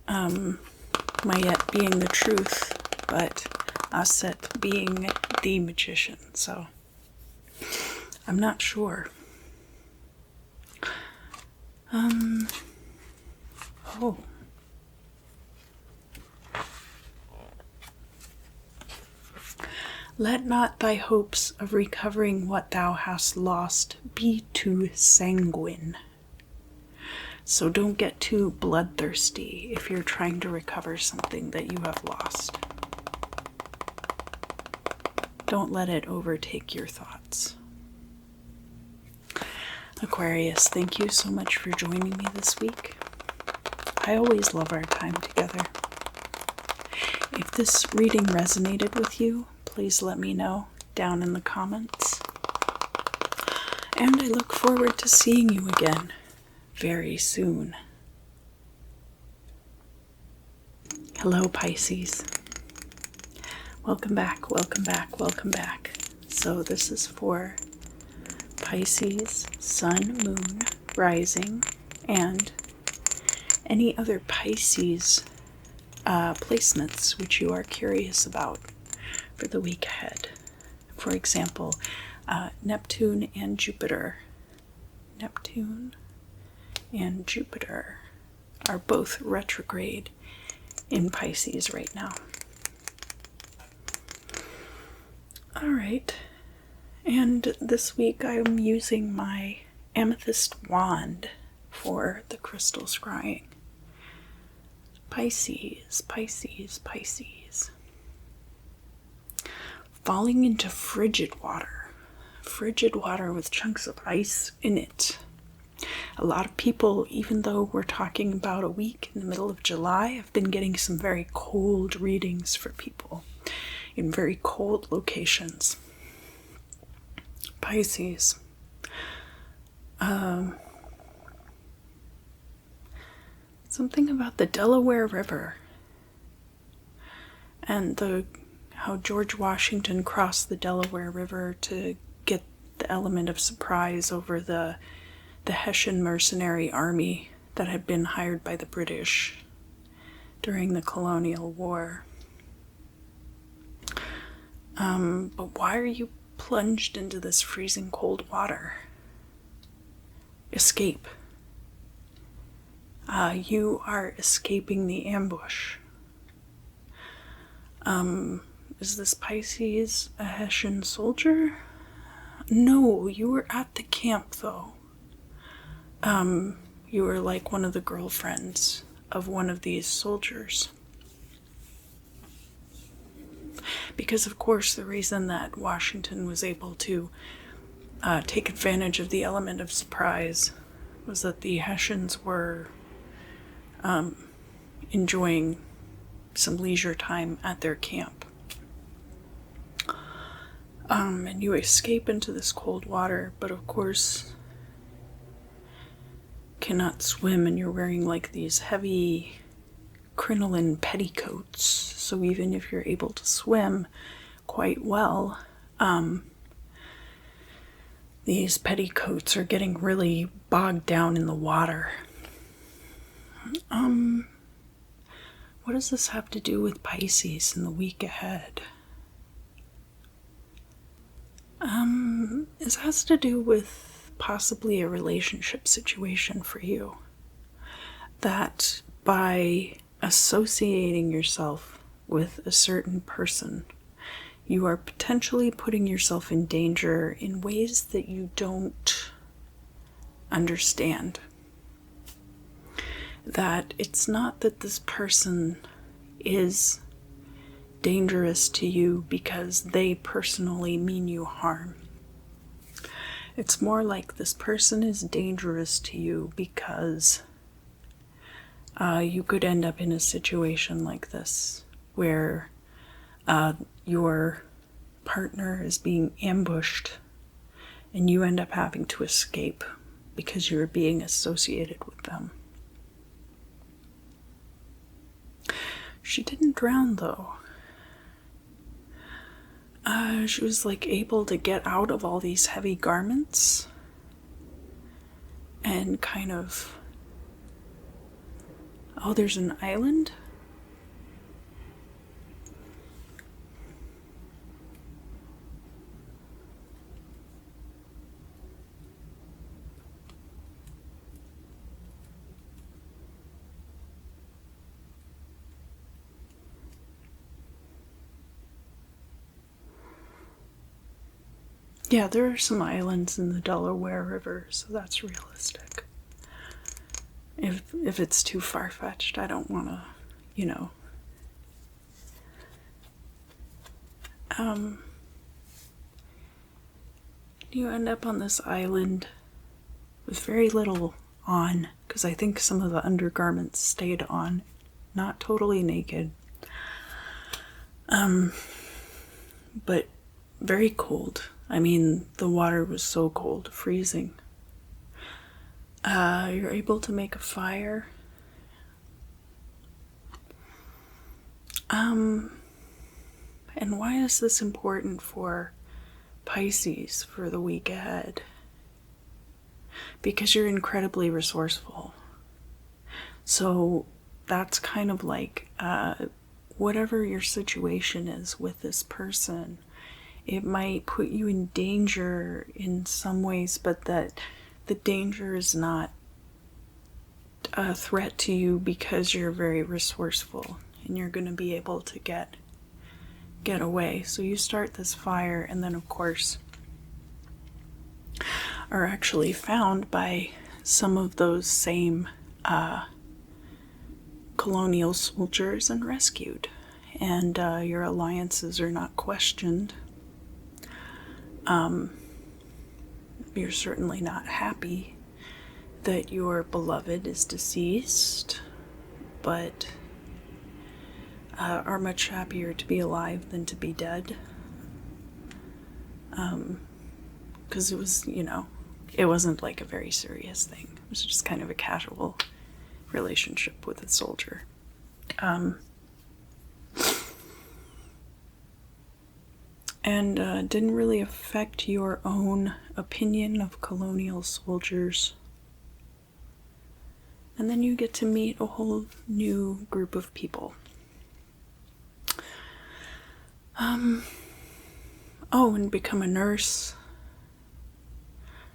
Mayet being the truth, but Aset being the magician, so I'm not sure. Let not thy hopes of recovering what thou hast lost be too sanguine. So don't get too bloodthirsty if you're trying to recover something that you have lost. Don't let it overtake your thoughts. Aquarius, thank you so much for joining me this week. I always love our time together. If this reading resonated with you, please let me know down in the comments. And I look forward to seeing you again very soon. Hello, Pisces. Welcome back, welcome back, welcome back. So this is for Pisces, Sun, Moon, Rising, and any other Pisces placements which you are curious about for the week ahead. For example, Neptune and Jupiter. Neptune and Jupiter are both retrograde in Pisces right now. All right, and this week I'm using my amethyst wand for the crystal scrying. Pisces, Pisces, Pisces. Falling into frigid water with chunks of ice in it. A lot of people, even though we're talking about a week in the middle of July, have been getting some very cold readings for people in very cold locations. Pisces. Something about the Delaware River and how George Washington crossed the Delaware River to get the element of surprise over the Hessian mercenary army that had been hired by the British during the colonial war. But why are you plunged into this freezing cold water? Escape. You are escaping the ambush. Is this Pisces a Hessian soldier? No, you were at the camp though. You were like one of the girlfriends of one of these soldiers. Because of course the reason that Washington was able to take advantage of the element of surprise was that the Hessians were enjoying some leisure time at their camp. And you escape into this cold water, but of course cannot swim, and you're wearing like these heavy crinoline petticoats. So even if you're able to swim quite well, these petticoats are getting really bogged down in the water. What does this have to do with Pisces in the week ahead? It has to do with possibly a relationship situation for you. That by associating yourself with a certain person, you are potentially putting yourself in danger in ways that you don't understand. That it's not that this person is dangerous to you because they personally mean you harm. It's more like this person is dangerous to you because you could end up in a situation like this where your partner is being ambushed and you end up having to escape because you're being associated with them. She didn't drown though. She was like able to get out of all these heavy garments and kind of... Oh, there's an island? Yeah, there are some islands in the Delaware River, so that's realistic. If it's too far-fetched, I don't want to, you know. You end up on this island with very little on, because I think some of the undergarments stayed on, not totally naked. But very cold. I mean, the water was so cold, freezing. You're able to make a fire. And why is this important for Pisces for the week ahead? Because you're incredibly resourceful. So that's kind of like whatever your situation is with this person, it might put you in danger in some ways, but that the danger is not a threat to you because you're very resourceful and you're going to be able to get away. So you start this fire, and then of course are actually found by some of those same colonial soldiers and rescued, and your alliances are not questioned. You're certainly not happy that your beloved is deceased, but are much happier to be alive than to be dead. Because it was, you know, it wasn't like a very serious thing. It was just kind of a casual relationship with a soldier. And didn't really affect your own opinion of colonial soldiers. And then you get to meet a whole new group of people. Oh, and become a nurse.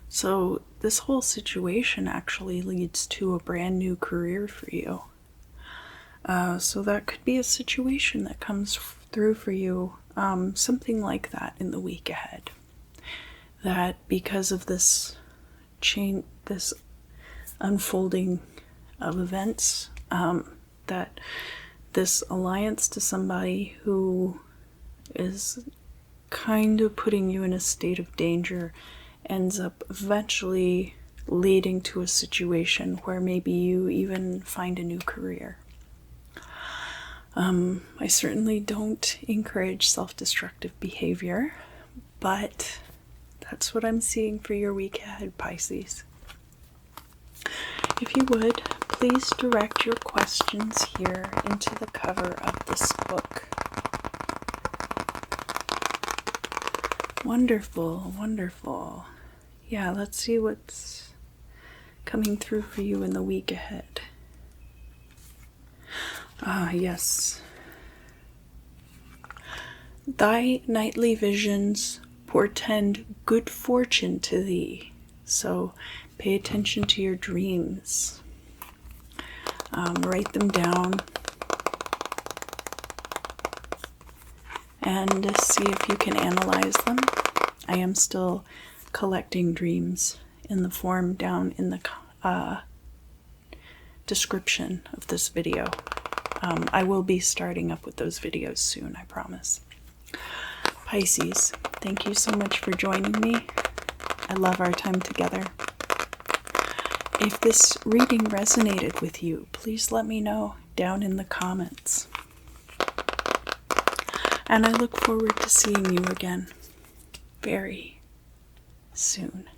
So this whole situation actually leads to a brand new career for you. So that could be a situation that comes through for you, something like that in the week ahead. That because of this this unfolding of events, that this alliance to somebody who is kind of putting you in a state of danger ends up eventually leading to a situation where maybe you even find a new career. I certainly don't encourage self-destructive behavior, but that's what I'm seeing for your week ahead, Pisces. If you would, please direct your questions here into the cover of this book. Wonderful, wonderful. Yeah, let's see what's coming through for you in the week ahead. Yes. Thy nightly visions portend good fortune to thee. So pay attention to your dreams. Write them down. And see if you can analyze them. I am still collecting dreams in the form down in the description of this video. I will be starting up with those videos soon, I promise. Pisces, thank you so much for joining me. I love our time together. If this reading resonated with you, please let me know down in the comments. And I look forward to seeing you again very soon.